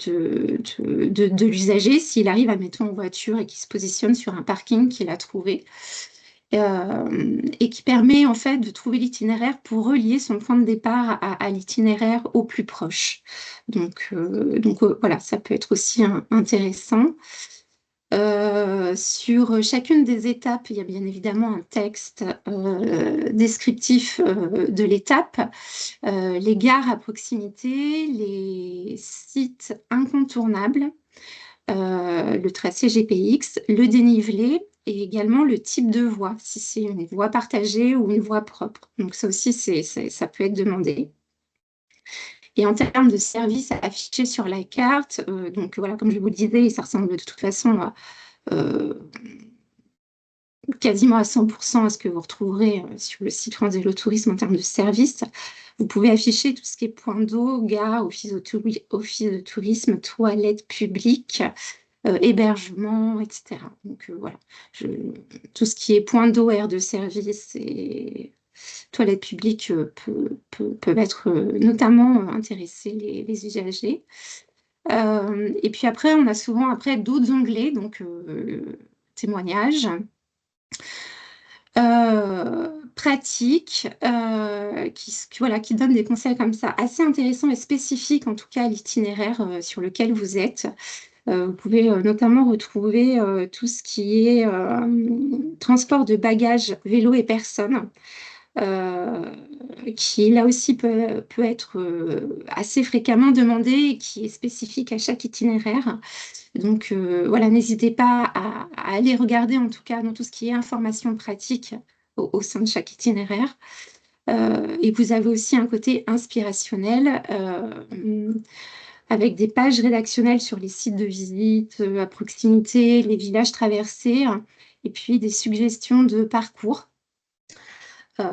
de l'usager s'il arrive, admettons, en voiture et qu'il se positionne sur un parking qu'il a trouvé. Et qui permet en fait de trouver l'itinéraire pour relier son point de départ à l'itinéraire au plus proche. Donc voilà, ça peut être aussi intéressant. Sur chacune des étapes, il y a bien évidemment un texte descriptif de l'étape, les gares à proximité, les sites incontournables, le tracé GPX, le dénivelé et également le type de voie, si c'est une voie partagée ou une voie propre. Donc ça aussi, ça peut être demandé. Et en termes de services affichés sur la carte, donc voilà, comme je vous le disais, ça ressemble de toute façon à euh, quasiment à 100% à ce que vous retrouverez sur le site France Vélo Tourisme en termes de services. Vous pouvez afficher tout ce qui est point d'eau, gare, office de tourisme, toilettes publiques, hébergement, etc. Donc voilà, tout ce qui est point d'eau, aire de service et toilettes publiques peuvent être notamment intéresser les usagers. Et puis après, on a souvent d'autres onglets, donc témoignages. Pratiques voilà, qui donnent des conseils comme ça assez intéressants et spécifiques en tout cas à l'itinéraire sur lequel vous êtes. Vous pouvez notamment retrouver tout ce qui est transport de bagages, vélo et personnes, euh, qui là aussi peut être assez fréquemment demandé et qui est spécifique à chaque itinéraire. Donc voilà, n'hésitez pas à aller regarder en tout cas dans tout ce qui est information pratique au sein de chaque itinéraire. Et vous avez aussi un côté inspirationnel avec des pages rédactionnelles sur les sites de visite à proximité, les villages traversés, et puis des suggestions de parcours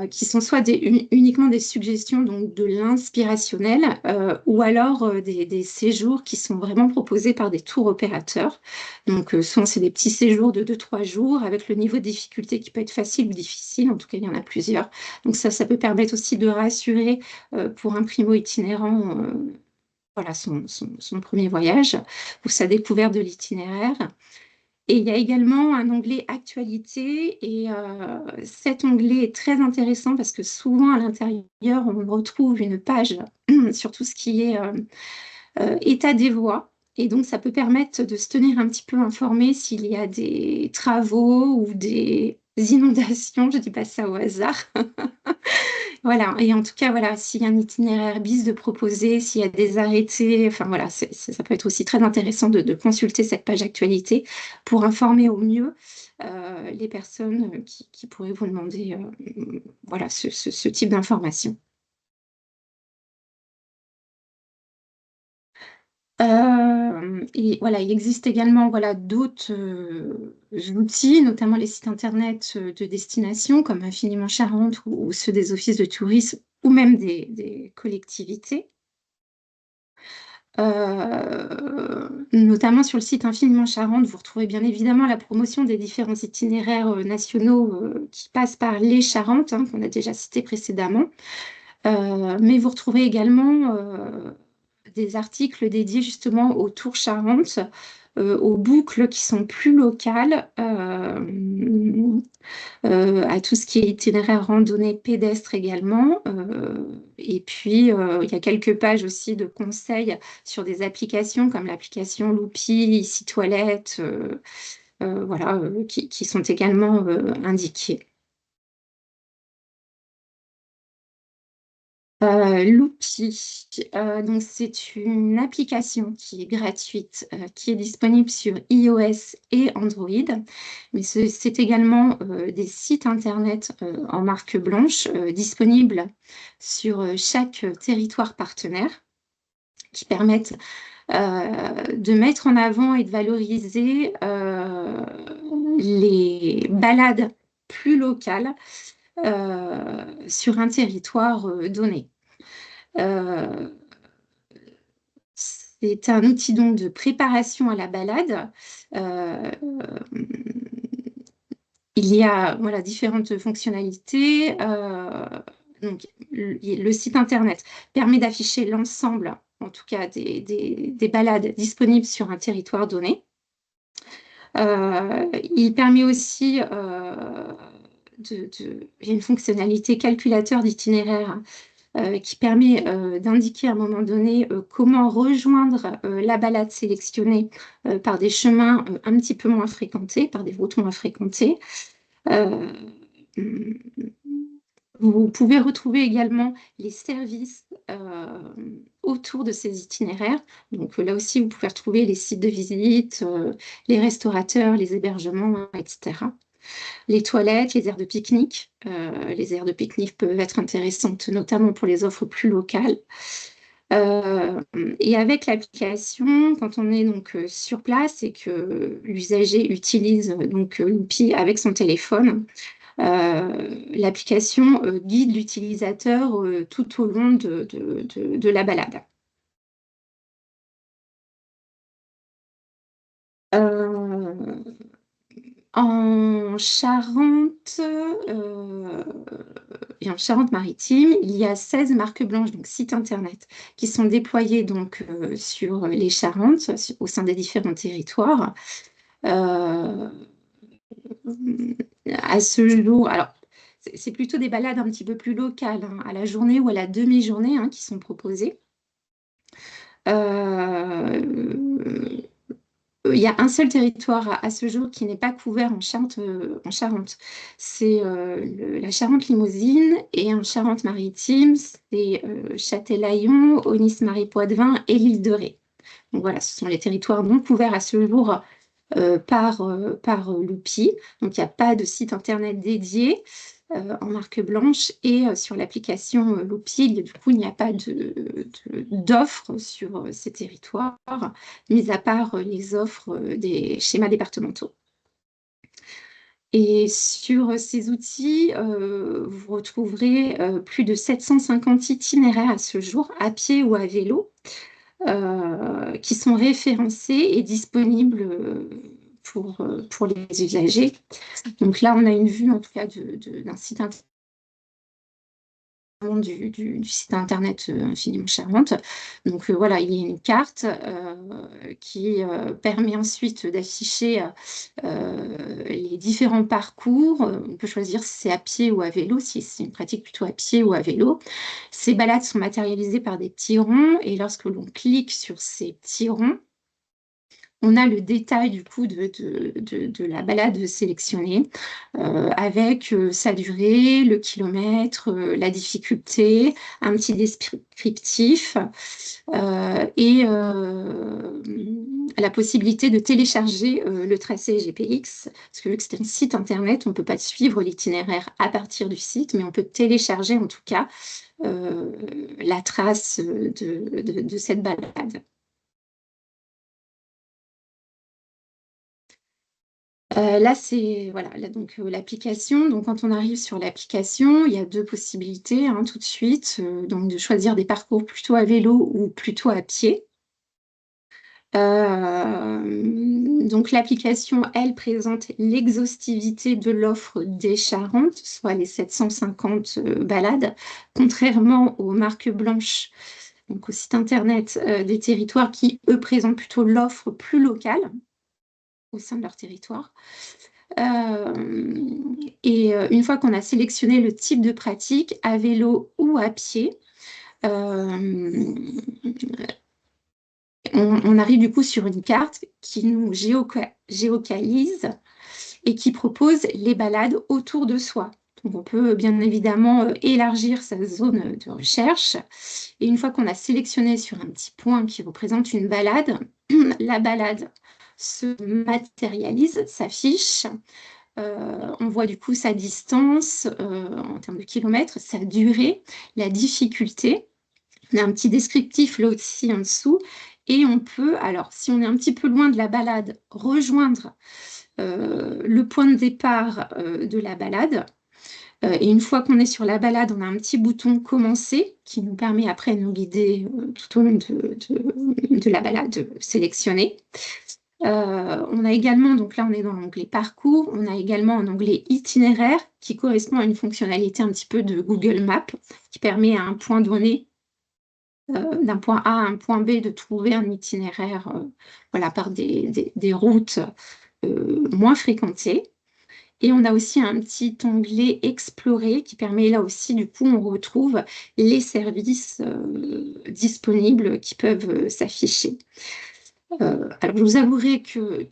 qui sont soit uniquement des suggestions donc de l'inspirationnel ou alors des séjours qui sont vraiment proposés par des tours opérateurs. Donc souvent c'est des petits séjours de 2-3 jours avec le niveau de difficulté qui peut être facile ou difficile, en tout cas il y en a plusieurs. Donc ça peut permettre aussi de rassurer pour un primo-itinérant voilà, son premier voyage ou sa découverte de l'itinéraire. Et il y a également un onglet actualité et cet onglet est très intéressant parce que souvent à l'intérieur, on retrouve une page sur tout ce qui est état des voies. Et donc, ça peut permettre de se tenir un petit peu informé s'il y a des travaux ou des inondations, je ne dis pas ça au hasard. Voilà, et en tout cas, voilà, s'il y a un itinéraire bis de proposer, s'il y a des arrêtés, enfin voilà, ça peut être aussi très intéressant de consulter cette page actualité pour informer au mieux les personnes qui pourraient vous demander voilà, ce type d'information. Et voilà, il existe également voilà, d'autres outils, notamment les sites internet de destination comme Infiniment Charente ou ceux des offices de tourisme ou même des collectivités. Notamment sur le site Infiniment Charente, vous retrouvez bien évidemment la promotion des différents itinéraires nationaux qui passent par les Charentes, hein, qu'on a déjà cité précédemment. Mais vous retrouvez également des articles dédiés justement aux Tours Charentes, aux boucles qui sont plus locales, à tout ce qui est itinéraire randonnée pédestre également. Et puis, il y a quelques pages aussi de conseils sur des applications comme l'application Loupi, Ici Toilette, voilà, qui sont également indiquées. Loupi, donc c'est une application qui est gratuite, qui est disponible sur iOS et Android, mais c'est également des sites internet en marque blanche disponibles sur chaque territoire partenaire qui permettent de mettre en avant et de valoriser les balades plus locales sur un territoire donné. C'est un outil donc de préparation à la balade. Il y a voilà, différentes fonctionnalités. Donc, le site internet permet d'afficher l'ensemble, en tout cas des balades disponibles sur un territoire donné. Il permet aussi il y a une fonctionnalité calculateur d'itinéraire qui permet d'indiquer à un moment donné comment rejoindre la balade sélectionnée par des chemins un petit peu moins fréquentés, par des routes moins fréquentées. Vous pouvez retrouver également les services autour de ces itinéraires. Donc là aussi, vous pouvez retrouver les sites de visite, les restaurateurs, les hébergements, etc. Les toilettes, les aires de pique-nique. Les aires de pique-nique peuvent être intéressantes, notamment pour les offres plus locales. Et avec l'application, quand on est donc sur place et que l'usager utilise donc l'outil avec son téléphone, l'application guide l'utilisateur tout au long de la balade. En Charente et en Charente-Maritime, il y a 16 marques blanches, donc sites internet, qui sont déployés donc, sur les Charentes, au sein des différents territoires. À ce jour, alors c'est plutôt des balades un petit peu plus locales, hein, à la journée ou à la demi-journée, hein, qui sont proposées. Il y a un seul territoire à ce jour qui n'est pas couvert en Charente. C'est la Charente-Limousine, et en Charente-Maritime, c'est Châtelaillon, Aunis-Marie-Poitevin et l'île de Ré. Donc voilà, ce sont les territoires non couverts à ce jour par l'outil. Donc il n'y a pas de site internet dédié en marque blanche, et sur l'application Loupi, du coup, il n'y a pas d'offres sur ces territoires, mis à part les offres des schémas départementaux. Et sur ces outils, vous retrouverez plus de 750 itinéraires à ce jour, à pied ou à vélo, qui sont référencés et disponibles pour les usagers. Donc là, on a une vue en tout cas d'un site internet, du site internet Infiniment Charente. Donc voilà, il y a une carte qui permet ensuite d'afficher les différents parcours. On peut choisir si c'est à pied ou à vélo, si c'est une pratique plutôt à pied ou à vélo. Ces balades sont matérialisées par des petits ronds, et lorsque l'on clique sur ces petits ronds, on a le détail du coup de la balade sélectionnée, avec sa durée, le kilomètre, la difficulté, un petit descriptif, et la possibilité de télécharger le tracé GPX, parce que vu que c'est un site internet, on ne peut pas suivre l'itinéraire à partir du site, mais on peut télécharger en tout cas la trace de cette balade. Là, c'est voilà, là, donc l'application. Donc, quand on arrive sur l'application, il y a deux possibilités hein, tout de suite. Donc, de choisir des parcours plutôt à vélo ou plutôt à pied. Donc, l'application, elle, présente l'exhaustivité de l'offre des Charentes, soit les 750 balades, contrairement aux marques blanches, donc au site internet des territoires qui, eux, présentent plutôt l'offre plus locale au sein de leur territoire. Une fois qu'on a sélectionné le type de pratique, à vélo ou à pied, euh, on arrive du coup sur une carte qui nous géocalise et qui propose les balades autour de soi. Donc on peut bien évidemment élargir sa zone de recherche. Et une fois qu'on a sélectionné sur un petit point qui représente une balade, la balade se matérialise, s'affiche. On voit du coup sa distance en termes de kilomètres, sa durée, la difficulté. On a un petit descriptif là aussi en dessous. Et on peut, alors si on est un petit peu loin de la balade, rejoindre le point de départ de la balade. Et une fois qu'on est sur la balade, on a un petit bouton commencer qui nous permet après de nous guider tout au long de la balade sélectionnée. On a également, donc là on est dans l'onglet parcours, on a également un onglet itinéraire qui correspond à une fonctionnalité un petit peu de Google Maps qui permet à un point donné, d'un point A à un point B, de trouver un itinéraire voilà, par des routes moins fréquentées. Et on a aussi un petit onglet explorer qui permet là aussi, du coup, on retrouve les services disponibles qui peuvent s'afficher. Alors, je vous avouerai que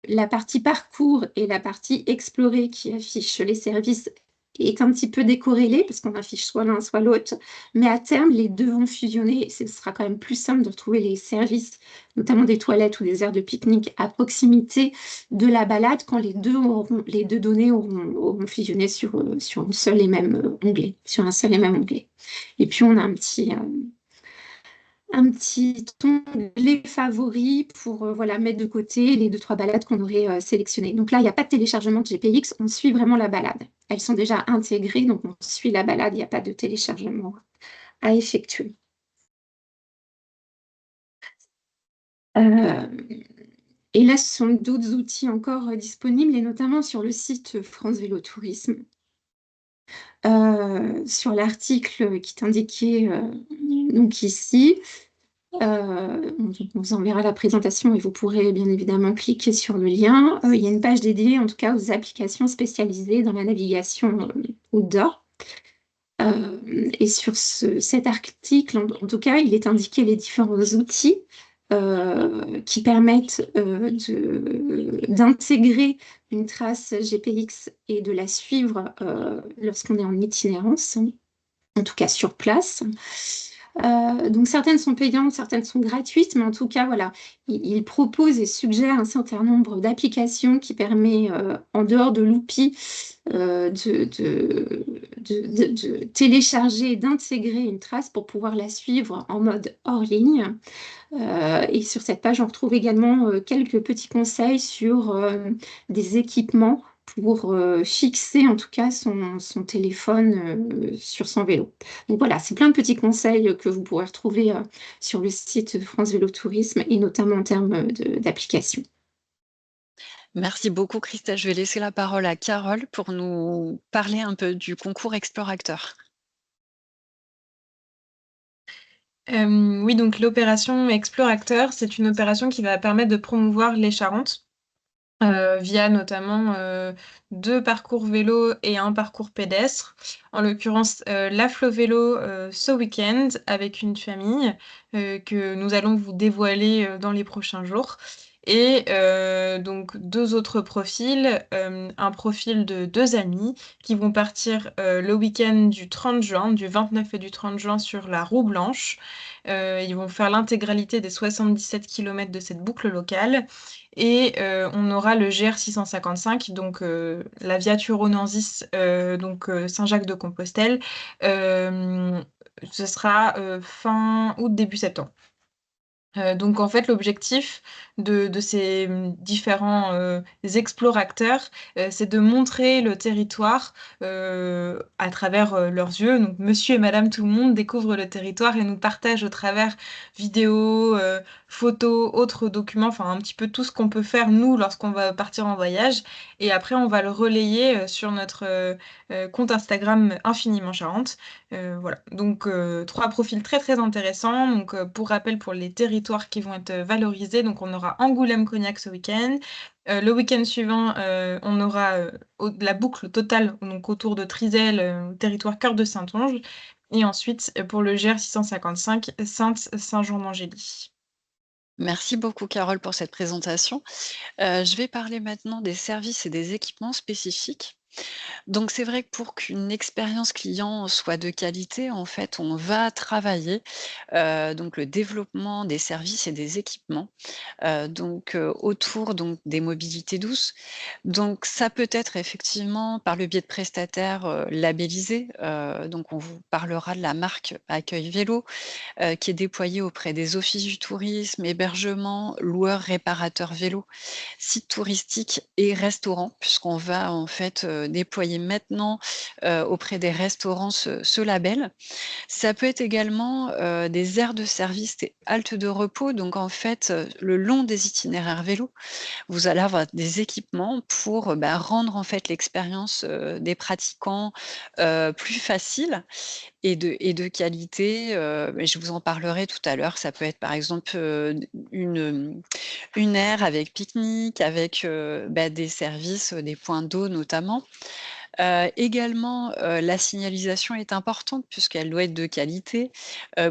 la partie parcours et la partie explorer qui affiche les services est un petit peu décorrélée parce qu'on affiche soit l'un soit l'autre, mais à terme les deux vont fusionner et ce sera quand même plus simple de retrouver les services, notamment des toilettes ou des aires de pique-nique à proximité de la balade quand les deux données auront fusionné sur une seule et même onglet, sur un seul et même onglet. Et puis on a un petit onglet favori pour voilà, mettre de côté les 2-3 balades qu'on aurait sélectionnées. Donc là, il n'y a pas de téléchargement de GPX, on suit vraiment la balade. Elles sont déjà intégrées, donc on suit la balade, il n'y a pas de téléchargement à effectuer. Euh, et là, ce sont d'autres outils encore disponibles, et notamment sur le site France Vélo Tourisme. Sur l'article qui est indiqué donc ici, on vous enverra la présentation et vous pourrez bien évidemment cliquer sur le lien. Il y a une page dédiée en tout cas aux applications spécialisées dans la navigation outdoor. Et sur cet article, en tout cas, il est indiqué les différents outils qui permettent d'intégrer une trace GPX et de la suivre lorsqu'on est en itinérance, en tout cas sur place. Donc certaines sont payantes, certaines sont gratuites, mais en tout cas, voilà, il propose et suggère un certain nombre d'applications qui permet, en dehors de l'outil, de télécharger et d'intégrer une trace pour pouvoir la suivre en mode hors ligne. Et sur cette page, on retrouve également quelques petits conseils sur des équipements pour fixer en tout cas son téléphone sur son vélo. Donc voilà, c'est plein de petits conseils que vous pourrez retrouver sur le site de France Vélo Tourisme et notamment en termes d'application. Merci beaucoup Christelle. Je vais laisser la parole à Carole pour nous parler un peu du concours Explorateur. Oui, donc l'opération Explorateur, c'est une opération qui va permettre de promouvoir les Charentes via notamment 2 parcours vélo et un parcours pédestre. En l'occurrence, la Flo Vélo ce week-end avec une famille que nous allons vous dévoiler dans les prochains jours. Et donc 2 autres profils, un profil de 2 amis qui vont partir le week-end du 30 juin, du 29 et du 30 juin sur la Roue Blanche. Ils vont faire l'intégralité des 77 km de cette boucle locale. Et on aura le GR 655, donc la Via Turonensis, donc Saint-Jacques-de-Compostelle. Ce sera fin août, début septembre. Donc en fait, l'objectif de ces, différents, explorateurs, c'est de montrer le territoire, à travers, leurs yeux. Donc monsieur et madame tout le monde découvrent le territoire et nous partagent au travers vidéos, photos, autres documents, enfin un petit peu tout ce qu'on peut faire nous lorsqu'on va partir en voyage et après on va le relayer, sur notre, compte Instagram Infiniment Charente. Voilà, donc 3 profils très, très intéressants. Donc pour rappel, pour les territoires qui vont être, valorisés, donc on aura Angoulême-Cognac ce week-end. Le week-end suivant, on aura, au la boucle totale, donc autour de Trizelle, territoire Cœur de Saintonge et ensuite, pour le GR 655, Sainte-Saint-Jean-d'Angély. Merci beaucoup Carole pour cette présentation. Je vais parler maintenant des services et des équipements spécifiques. Donc c'est vrai que pour qu'une expérience client soit de qualité, en fait, on va travailler, donc le développement des services et des équipements, autour donc des mobilités douces. Donc ça peut être effectivement par le biais de prestataires, labellisés, donc on vous parlera de la marque Accueil Vélo, qui est déployée auprès des offices du tourisme, hébergement, loueurs, réparateurs vélos, sites touristiques et restaurants, puisqu'on va en fait, déployer maintenant, auprès des restaurants ce label. Ça peut être également, des aires de service, des haltes de repos, donc en fait, le long des itinéraires vélos, vous allez avoir des équipements pour, rendre en fait l'expérience, des pratiquants, plus facile et de qualité, mais je vous en parlerai tout à l'heure. Ça peut être par exemple, une aire avec pique-nique, avec, des services, des points d'eau notamment. Également, la signalisation est importante puisqu'elle doit être de qualité,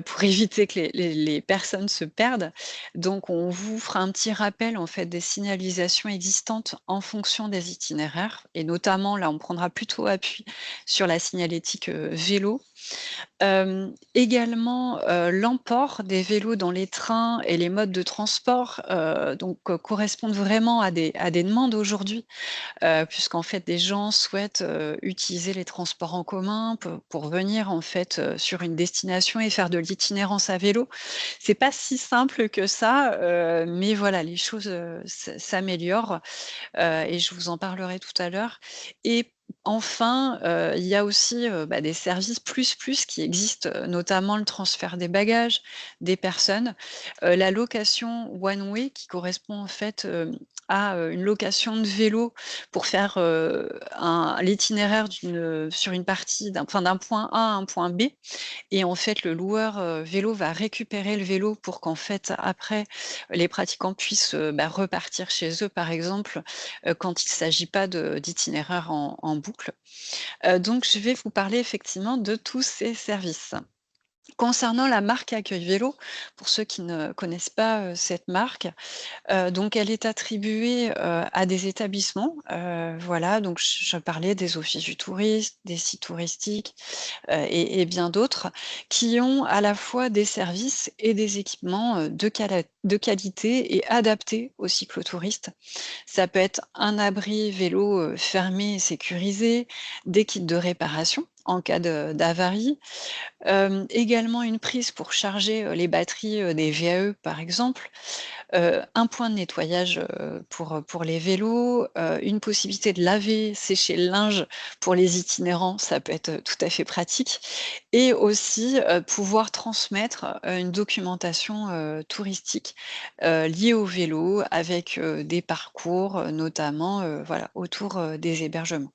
pour éviter que les personnes se perdent. Donc on vous fera un petit rappel, en fait, des signalisations existantes en fonction des itinéraires et notamment, là, on prendra plutôt appui sur la signalétique, vélo. Également, l'emport des vélos dans les trains et les modes de transport, correspondent vraiment à des demandes aujourd'hui, puisqu'en fait des gens souhaitent, utiliser les transports en commun pour venir en fait, sur une destination et faire de l'itinérance à vélo. C'est pas si simple que ça, mais voilà, les choses, s'améliorent, et je vous en parlerai tout à l'heure et enfin, il y a aussi, des services plus qui existent, notamment le transfert des bagages, des personnes, la location one way qui correspond en fait, à, une location de vélo pour faire, l'itinéraire sur une partie d'un point A à un point B et en fait, le loueur, vélo va récupérer le vélo pour qu'en fait, après, les pratiquants puissent, repartir chez eux, par exemple, quand il ne s'agit pas d'itinéraire en boucle. Donc je vais vous parler effectivement de tous ces services. Concernant la marque Accueil Vélo, pour ceux qui ne connaissent pas, cette marque, donc elle est attribuée, à des établissements, voilà, donc je parlais des offices du tourisme, des sites touristiques, et bien d'autres, qui ont à la fois des services et des équipements, de qualité et adaptés aux cyclotouristes. Ça peut être un abri vélo, fermé et sécurisé, des kits de réparation en cas d'avarie, également une prise pour charger, les batteries, des VAE par exemple, un point de nettoyage, pour les vélos, une possibilité de laver, sécher le linge pour les itinérants, ça peut être, tout à fait pratique et aussi, pouvoir transmettre, une documentation, touristique, liée au vélo avec, des parcours, notamment, voilà, autour, des hébergements.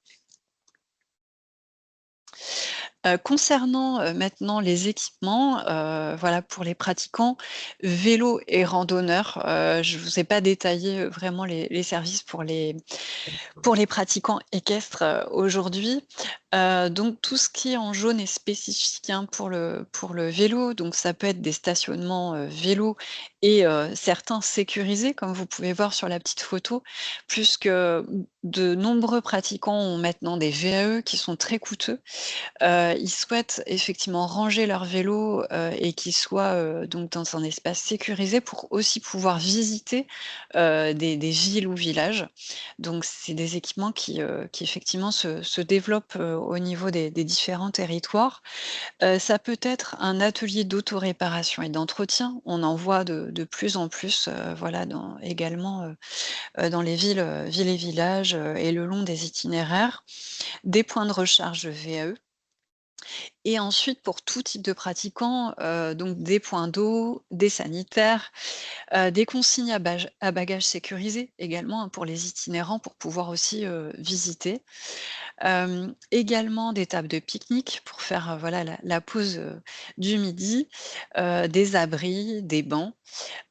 Concernant, maintenant les équipements, voilà pour les pratiquants vélos et randonneurs, je ne vous ai pas détaillé, vraiment les services pour les pratiquants équestres, aujourd'hui. Donc tout ce qui est en jaune est spécifique, hein, pour le vélo, donc ça peut être des stationnements, vélos et certains sécurisés comme vous pouvez voir sur la petite photo, puisque, de nombreux pratiquants ont maintenant des VAE qui sont très coûteux. Ils souhaitent effectivement ranger leur vélo, et qu'il soit, donc dans un espace sécurisé pour aussi pouvoir visiter, des villes ou villages. Donc c'est des équipements qui effectivement se développent, au niveau des différents territoires. Ça peut être un atelier d'autoréparation et d'entretien. On en voit de plus en plus, voilà, également dans les villes et villages, et le long des itinéraires, des points de recharge VAE. Et ensuite, pour tout type de pratiquants, donc des points d'eau, des sanitaires, des consignes à bagages sécurisés également, hein, pour les itinérants, pour pouvoir aussi, visiter. Également des tables de pique-nique pour faire, voilà, la pause, du midi, des abris, des bancs,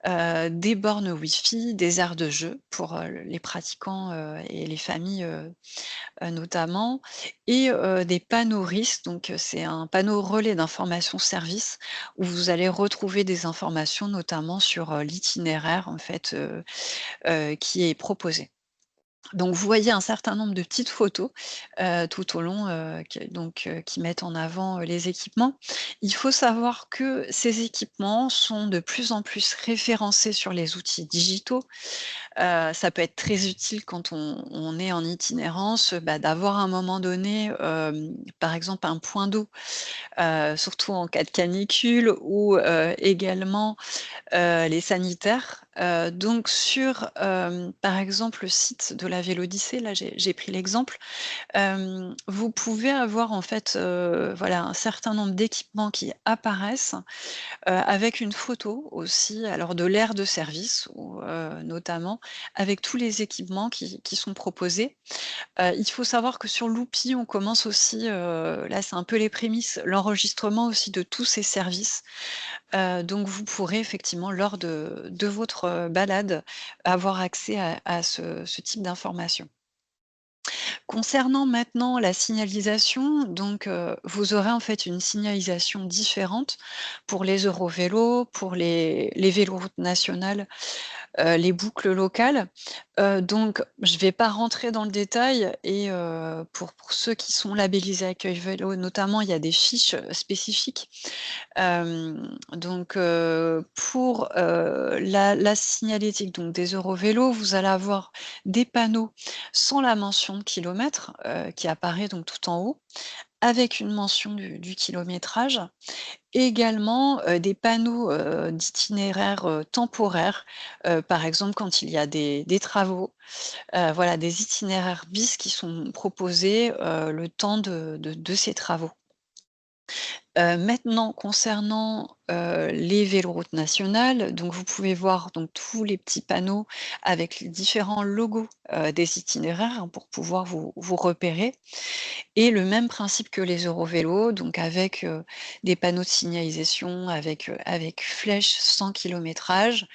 des bornes Wi-Fi, des aires de jeu pour, les pratiquants, et les familles, notamment, et des panneaux RIS, donc c'est un panneau relais d'information service où vous allez retrouver des informations notamment sur, l'itinéraire en fait, qui est proposé. Donc vous voyez un certain nombre de petites photos, tout au long, qui mettent en avant, les équipements. Il faut savoir que ces équipements sont de plus en plus référencés sur les outils digitaux. Ça peut être très utile quand on est en itinérance, bah, d'avoir à un moment donné, par exemple un point d'eau, surtout en cas de canicule, ou également les sanitaires. Donc sur, par exemple, le site de la Vélodyssée, là j'ai pris l'exemple, vous pouvez avoir en fait, voilà, un certain nombre d'équipements qui apparaissent, avec une photo aussi, alors de l'aire de service, ou notamment avec tous les équipements qui sont proposés. Il faut savoir que sur l'outil, on commence aussi, là c'est un peu les prémices, l'enregistrement aussi de tous ces services. Donc vous pourrez effectivement lors de votre, balade, avoir accès à ce type d'informations. Concernant maintenant la signalisation, donc vous aurez en fait une signalisation différente pour les Eurovélos, pour les véloroutes nationales, les boucles locales. Donc je ne vais pas rentrer dans le détail, et pour ceux qui sont labellisés Accueil Vélo notamment, il y a des fiches, spécifiques. Donc pour, la signalétique donc des Eurovélos, vous allez avoir des panneaux sans la mention de kilomètre, qui apparaît donc tout en haut, avec une mention du kilométrage. Également, des panneaux, d'itinéraires, temporaires, par exemple quand il y a des travaux, voilà, des itinéraires bis qui sont proposés, le temps de ces travaux. Maintenant concernant, les véloroutes nationales, donc vous pouvez voir donc tous les petits panneaux avec les différents logos, des itinéraires, hein, pour pouvoir vous repérer, et le même principe que les Eurovélos, donc avec, des panneaux de signalisation avec flèche sans kilométrage,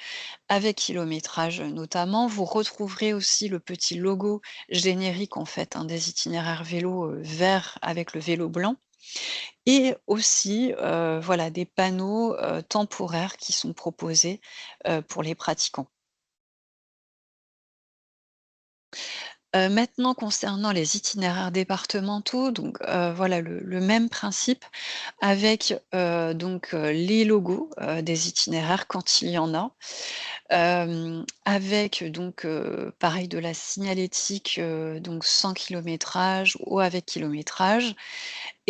avec kilométrage, notamment. Vous retrouverez aussi le petit logo générique en fait, hein, des itinéraires vélo, vert avec le vélo blanc. Et aussi, voilà, des panneaux, temporaires qui sont proposés, pour les pratiquants. Maintenant concernant les itinéraires départementaux, donc voilà le même principe avec, donc les logos, des itinéraires quand il y en a. Avec donc pareil de la signalétique, donc sans kilométrage ou avec kilométrage.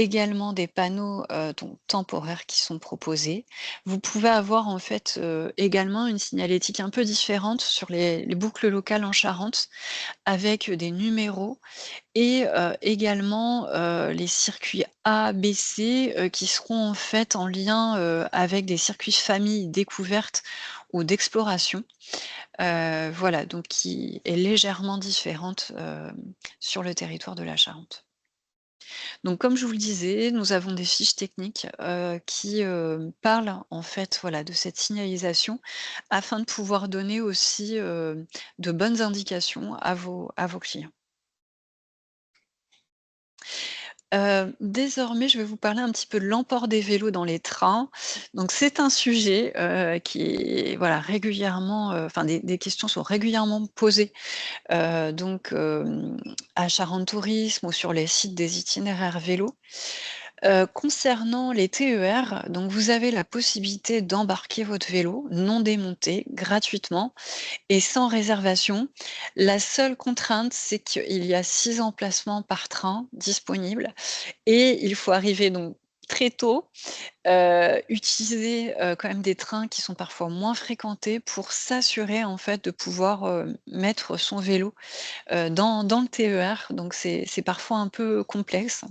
Également des panneaux, donc temporaires qui sont proposés. Vous pouvez avoir en fait, également une signalétique un peu différente sur les boucles locales en Charente, avec des numéros, et également, les circuits A, B, C, qui seront en fait en lien, avec des circuits famille découverte ou d'exploration. Voilà, donc qui est légèrement différente, sur le territoire de la Charente. Donc comme je vous le disais, nous avons des fiches techniques, qui, parlent en fait, voilà, de cette signalisation, afin de pouvoir donner aussi, de bonnes indications à vos clients. Désormais, je vais vous parler un petit peu de l'emport des vélos dans les trains. Donc c'est un sujet, qui est voilà régulièrement, enfin des questions sont régulièrement posées, donc à Charentes Tourisme ou sur les sites des itinéraires vélos. Concernant les TER, donc vous avez la possibilité d'embarquer votre vélo non démonté gratuitement et sans réservation. La seule contrainte, c'est qu'il y a 6 emplacements par train disponibles, et il faut arriver donc très tôt, utiliser, quand même des trains qui sont parfois moins fréquentés pour s'assurer en fait de pouvoir, mettre son vélo, dans le TER, donc c'est parfois un peu complexe.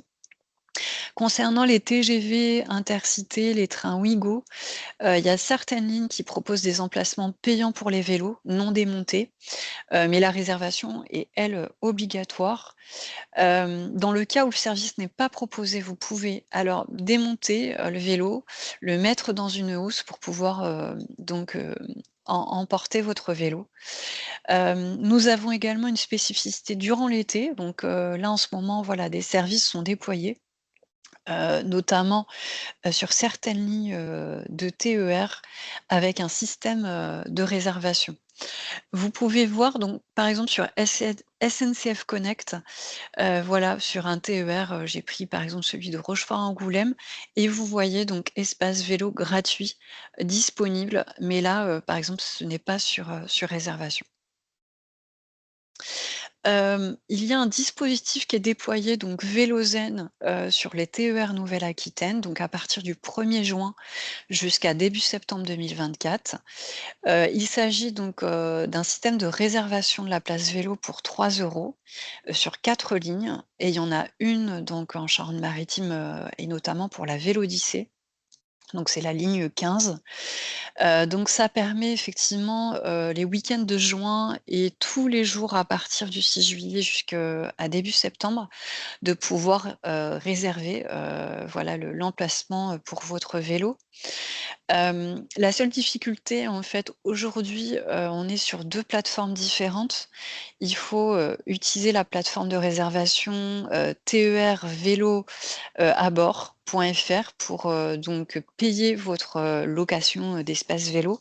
Concernant les TGV Intercités, les trains Ouigo, il y a certaines lignes qui proposent des emplacements payants pour les vélos non démontés, mais la réservation est, elle, obligatoire. Dans le cas où le service n'est pas proposé, vous pouvez alors démonter, le vélo, le mettre dans une housse pour pouvoir, emporter votre vélo. Nous avons également une spécificité durant l'été, donc là, en ce moment, voilà, des services sont déployés, notamment, sur certaines lignes, de TER avec un système, de réservation. Vous pouvez voir donc, par exemple, sur SNCF Connect, voilà, sur un TER, j'ai pris par exemple celui de Rochefort-Angoulême et vous voyez donc espace vélo gratuit disponible, mais là, par exemple, ce n'est pas sur réservation. Il y a un dispositif qui est déployé donc Vélozène, sur les TER Nouvelle-Aquitaine, donc à partir du 1er juin jusqu'à début septembre 2024. Il s'agit donc, d'un système de réservation de la place vélo pour 3 € sur 4 lignes et il y en a une donc en Charente-Maritime, et notamment pour la Vélodyssée, donc c'est la ligne 15. Donc ça permet effectivement, les week-ends de juin et tous les jours à partir du 6 juillet jusqu'à début septembre, de pouvoir, réserver, voilà l'emplacement, pour votre vélo. La seule difficulté en fait aujourd'hui, on est sur 2 plateformes différentes. Il faut, utiliser la plateforme de réservation, TER vélo, à bord.fr pour, donc payer votre, location, d'espace vélo.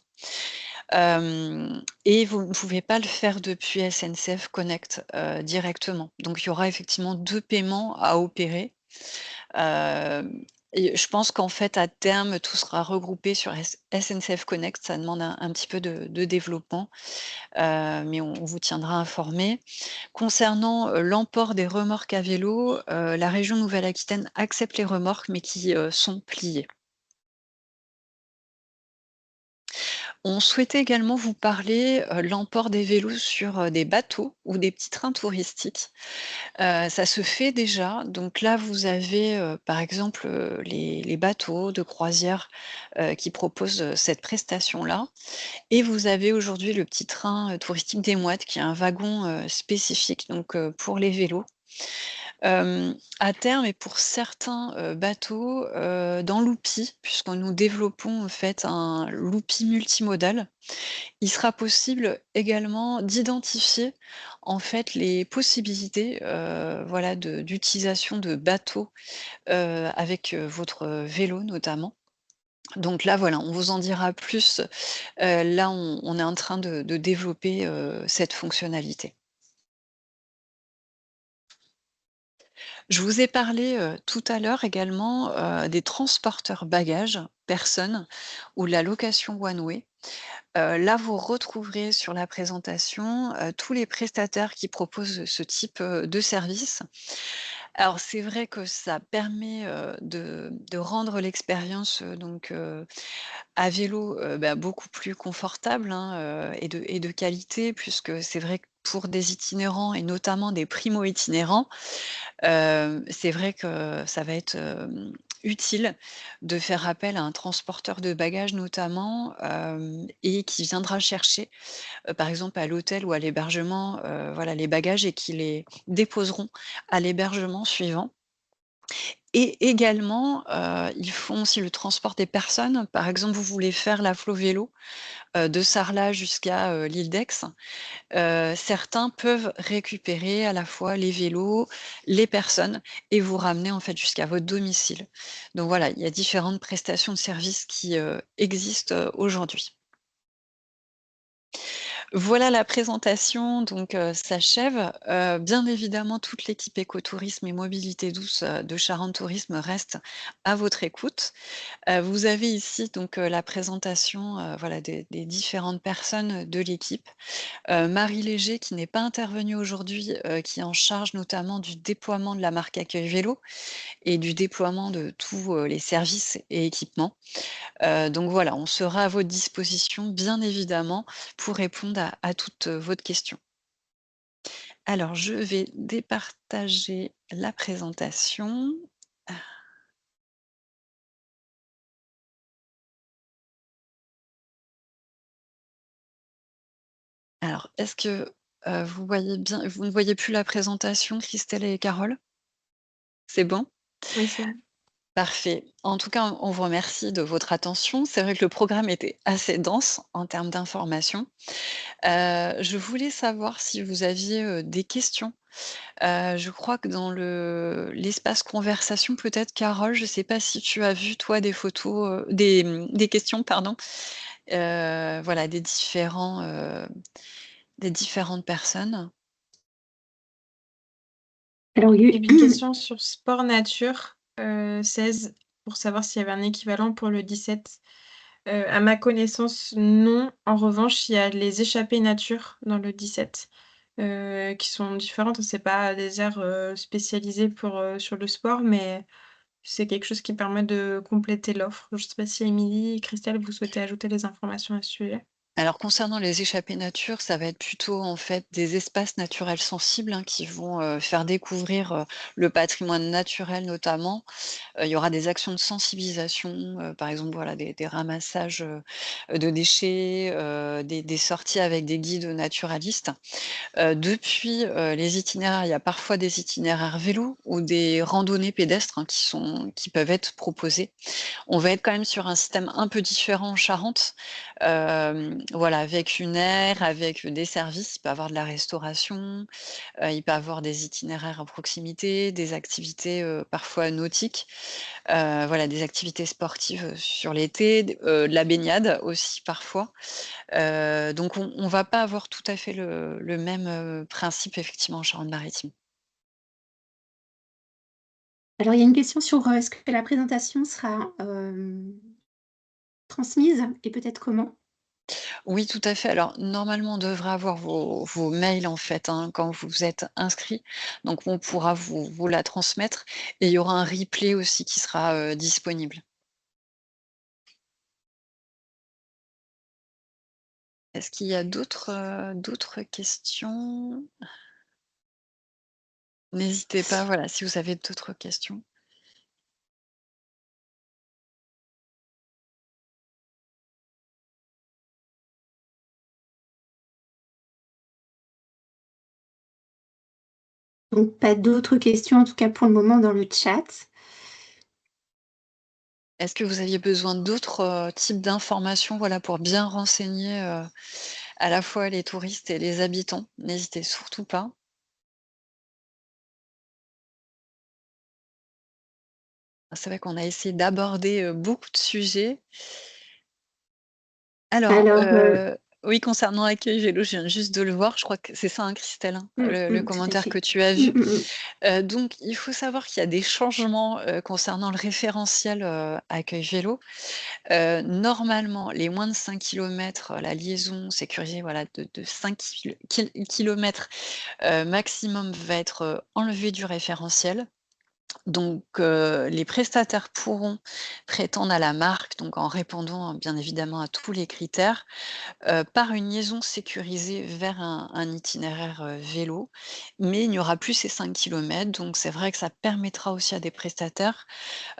Et vous ne pouvez pas le faire depuis SNCF Connect, directement. Donc il y aura effectivement 2 paiements à opérer. Hem et je pense qu'en fait, à terme, tout sera regroupé sur SNCF Connect. Ça demande un petit peu de développement, mais on vous tiendra informé. Concernant, l'emport des remorques à vélo, la région Nouvelle-Aquitaine accepte les remorques, mais qui, sont pliées. On souhaitait également vous parler, l'emport des vélos sur, des bateaux ou des petits trains touristiques. Ça se fait déjà, donc là vous avez, par exemple, les bateaux de croisière, qui proposent, cette prestation-là et vous avez aujourd'hui le petit train, touristique des Mouettes qui est un wagon, spécifique donc, pour les vélos. À terme et pour certains, bateaux, dans l'Oupi, puisque nous développons en fait un l'Oupi multimodal, il sera possible également d'identifier en fait les possibilités, voilà d'utilisation de bateaux, avec, votre, vélo notamment. Donc là voilà, on vous en dira plus, là on est en train de développer, cette fonctionnalité. Je vous ai parlé, tout à l'heure également, des transporteurs bagages personnes ou la location one way. Là, vous retrouverez sur la présentation, tous les prestataires qui proposent ce type, de service. Alors c'est vrai que ça permet, de rendre l'expérience, à vélo, beaucoup plus confortable, hein, et de qualité puisque c'est vrai que pour des itinérants et notamment des primo-itinérants, c'est vrai que ça va être, utile de faire appel à un transporteur de bagages notamment, et qui viendra chercher, par exemple à l'hôtel ou à l'hébergement, voilà les bagages et qui les déposeront à l'hébergement suivant. Et également, ils font aussi le transport des personnes. Par exemple, vous voulez faire la Flo-vélo, de Sarlat jusqu'à, l'île d'Aix. Certains peuvent récupérer à la fois les vélos, les personnes et vous ramener en fait jusqu'à votre domicile. Donc voilà, il y a différentes prestations de services qui, existent, aujourd'hui. Voilà, la présentation donc s'achève. Bien évidemment, toute l'équipe écotourisme et mobilité douce, de Charente Tourisme reste à votre écoute. Vous avez ici donc la présentation, voilà des différentes personnes de l'équipe. Marie Léger qui n'est pas intervenue aujourd'hui, qui est en charge notamment du déploiement de la marque Accueil Vélo et du déploiement de tous, les services et équipements. Donc voilà, on sera à votre disposition bien évidemment pour répondre à toutes, votre questions. Alors je vais départager la présentation. Alors est-ce que, vous voyez bien vous ne voyez plus la présentation, Christelle et Carole? C'est bon? Oui, c'est bon. Parfait. En tout cas, on vous remercie de votre attention. C'est vrai que le programme était assez dense en termes d'informations. Je voulais savoir si vous aviez, des questions. Je crois que dans l'espace conversation peut-être, Carole, je ne sais pas si tu as vu toi des photos, des questions pardon, voilà des différentes personnes. Alors, il y a Il y eu avait une question sur sport nature, 16, pour savoir s'il y avait un équivalent pour le 17. À ma connaissance, non. En revanche, il y a les échappées nature dans le 17, qui sont différentes. C'est pas des aires, spécialisées pour, sur le sport, mais c'est quelque chose qui permet de compléter l'offre. Je sais pas si Émilie et Christelle, vous souhaitez ajouter des informations à ce sujet? Alors concernant les échappées nature, ça va être plutôt en fait des espaces naturels sensibles, hein, qui vont, faire découvrir, le patrimoine naturel notamment. Il y aura des actions de sensibilisation, par exemple, voilà, des ramassages, de déchets, des sorties avec des guides naturalistes. Depuis, les itinéraires, il y a parfois des itinéraires vélos ou des randonnées pédestres, hein, qui peuvent être proposées. On va être quand même sur un système un peu différent en Charente, voilà, avec une aire, avec des services. Il peut y avoir de la restauration, il peut y avoir des itinéraires à proximité, des activités, parfois nautiques. Voilà, des activités sportives, sur l'été, de la baignade aussi parfois. Donc on va pas avoir tout à fait le même, principe effectivement en Charente-Maritime. alors, il y a une question sur, est-ce que la présentation sera, transmise et peut-être comment? Oui, tout à fait. Alors normalement, on devrait avoir vos mails en fait, hein, quand vous êtes inscrits. Donc on pourra vous la transmettre et il y aura un replay aussi qui sera, disponible. Est-ce qu'il y a d'autres questions? N'hésitez pas, voilà, si vous avez d'autres questions. Donc pas d'autres questions, en tout cas pour le moment dans le chat. Est-ce que vous aviez besoin d'autres, types d'informations, voilà, pour bien renseigner, à la fois les touristes et les habitants? N'hésitez surtout pas. C'est vrai qu'on a essayé d'aborder, beaucoup de sujets. Alors, Alors, oui, concernant Accueil Vélo, je viens juste de le voir, je crois que c'est ça, hein, Christelle, hein, le tout à commentaire que fait. tu as Mmh, vu? mmh mh. Donc il faut savoir qu'il y a des changements, concernant le référentiel, Accueil Vélo. Normalement, les moins de 5 kilomètres, la liaison sécurisée, voilà, de 5 kilomètres, maximum va être, enlevée du référentiel. Donc, les prestataires pourront prétendre à la marque, donc en répondant, bien évidemment à tous les critères, par une liaison sécurisée vers un itinéraire, vélo. Mais il n'y aura plus ces 5 kilomètres, donc c'est vrai que ça permettra aussi à des prestataires,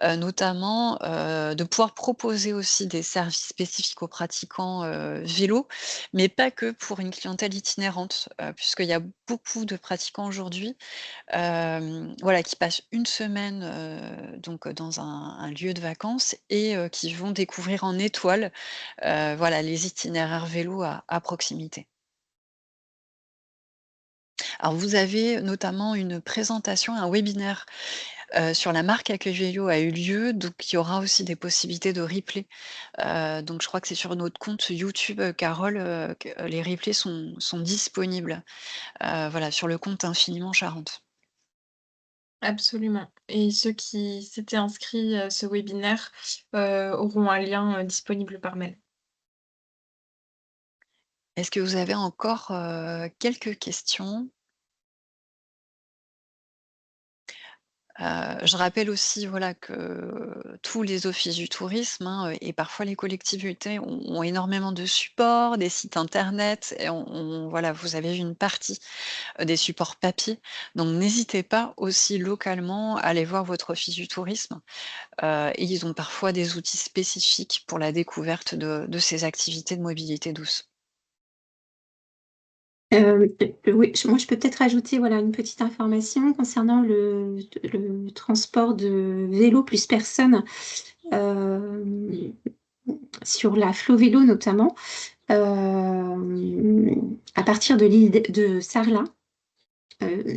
notamment, de pouvoir proposer aussi des services spécifiques aux pratiquants, vélo, mais pas que pour une clientèle itinérante, puisqu'il y a beaucoup de pratiquants aujourd'hui, voilà, qui passent une semaine, donc dans un lieu de vacances et qui vont découvrir en étoile, voilà, les itinéraires vélo à proximité. Alors vous avez notamment une présentation, un webinaire sur la marque Accueil Vélo a eu lieu, donc il y aura aussi des possibilités de replay. Donc je crois que c'est sur notre compte YouTube, Carole, que les replays sont disponibles, voilà, sur le compte Infiniment Charente. Absolument, et ceux qui s'étaient inscrits à ce webinaire, auront un lien, disponible par mail. Est-ce que vous avez encore, quelques questions? Je rappelle aussi, voilà, que tous les offices du tourisme, hein, et parfois les collectivités ont énormément de supports, des sites internet et voilà, vous avez vu une partie, des supports papier. Donc n'hésitez pas aussi localement à aller voir votre office du tourisme, et ils ont parfois des outils spécifiques pour la découverte de ces activités de mobilité douce. Oui, moi, je peux peut-être ajouter, voilà, une petite information concernant le transport de vélo plus personnes, hem, sur la Flovélo notamment. À partir de l'île de Sarlat,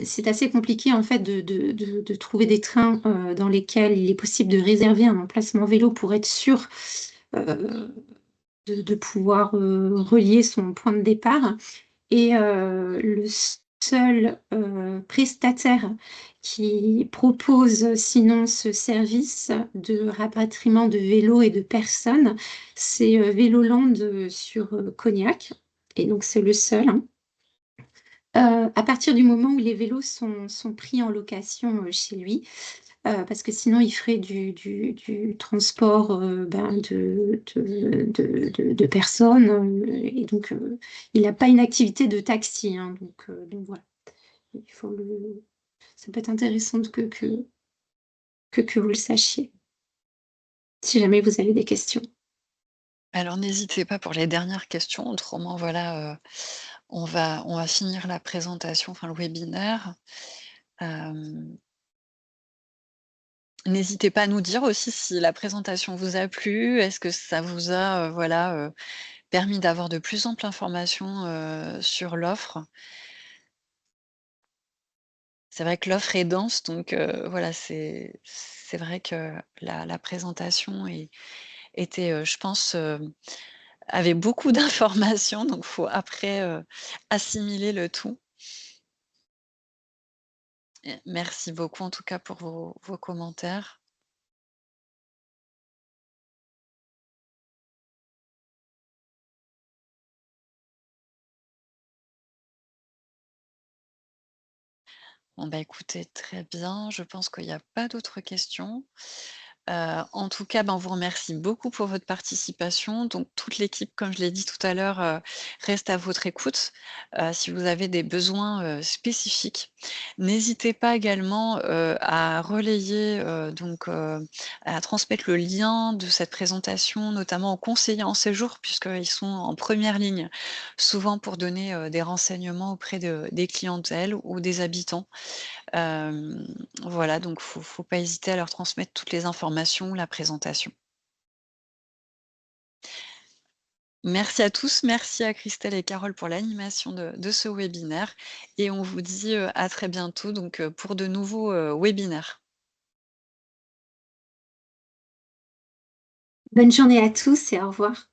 c'est assez compliqué en fait de trouver des trains, dans lesquels il est possible de réserver un emplacement vélo pour être sûr, heu, de pouvoir, relier son point de départ. Et le seul, prestataire qui propose sinon ce service de rapatriement de vélos et de personnes, c'est, Véloland, sur, Cognac, et donc c'est le seul, hein. À partir du moment où les vélos sont pris en location, chez lui, parce que sinon il ferait du transport, ben, de personnes, et donc il n'a pas une activité de taxi, hein, donc voilà. Il faut le Ça peut être intéressant que vous le sachiez, si jamais vous avez des questions. Alors n'hésitez pas pour les dernières questions, autrement voilà, on va finir la présentation, enfin le webinaire. Hem, N'hésitez pas à nous dire aussi si la présentation vous a plu. Est-ce que ça vous a, voilà, permis d'avoir de plus amples informations, sur l'offre? C'est vrai que l'offre est dense, donc voilà, c'est vrai que la présentation était, je pense, avait beaucoup d'informations, donc faut après, assimiler le tout. Et merci beaucoup en tout cas pour vos commentaires. Bon, bah, écoutez, très bien, je pense qu'il y a pas d'autres questions. En tout cas, ben, on vous remercie beaucoup pour votre participation. Donc toute l'équipe, comme je l'ai dit tout à l'heure, reste à votre écoute, si vous avez des besoins, spécifiques. N'hésitez pas également, à relayer, à transmettre le lien de cette présentation, notamment aux conseillers en séjour, puisqu'ils sont en première ligne, souvent pour donner, des renseignements auprès des clientèles ou des habitants. Voilà, donc faut pas hésiter à leur transmettre toutes les informations, la présentation. Merci à tous, merci à Christelle et Carole pour l'animation de ce webinaire et on vous dit, à très bientôt donc, pour de nouveaux, webinaires. Bonne journée à tous et au revoir.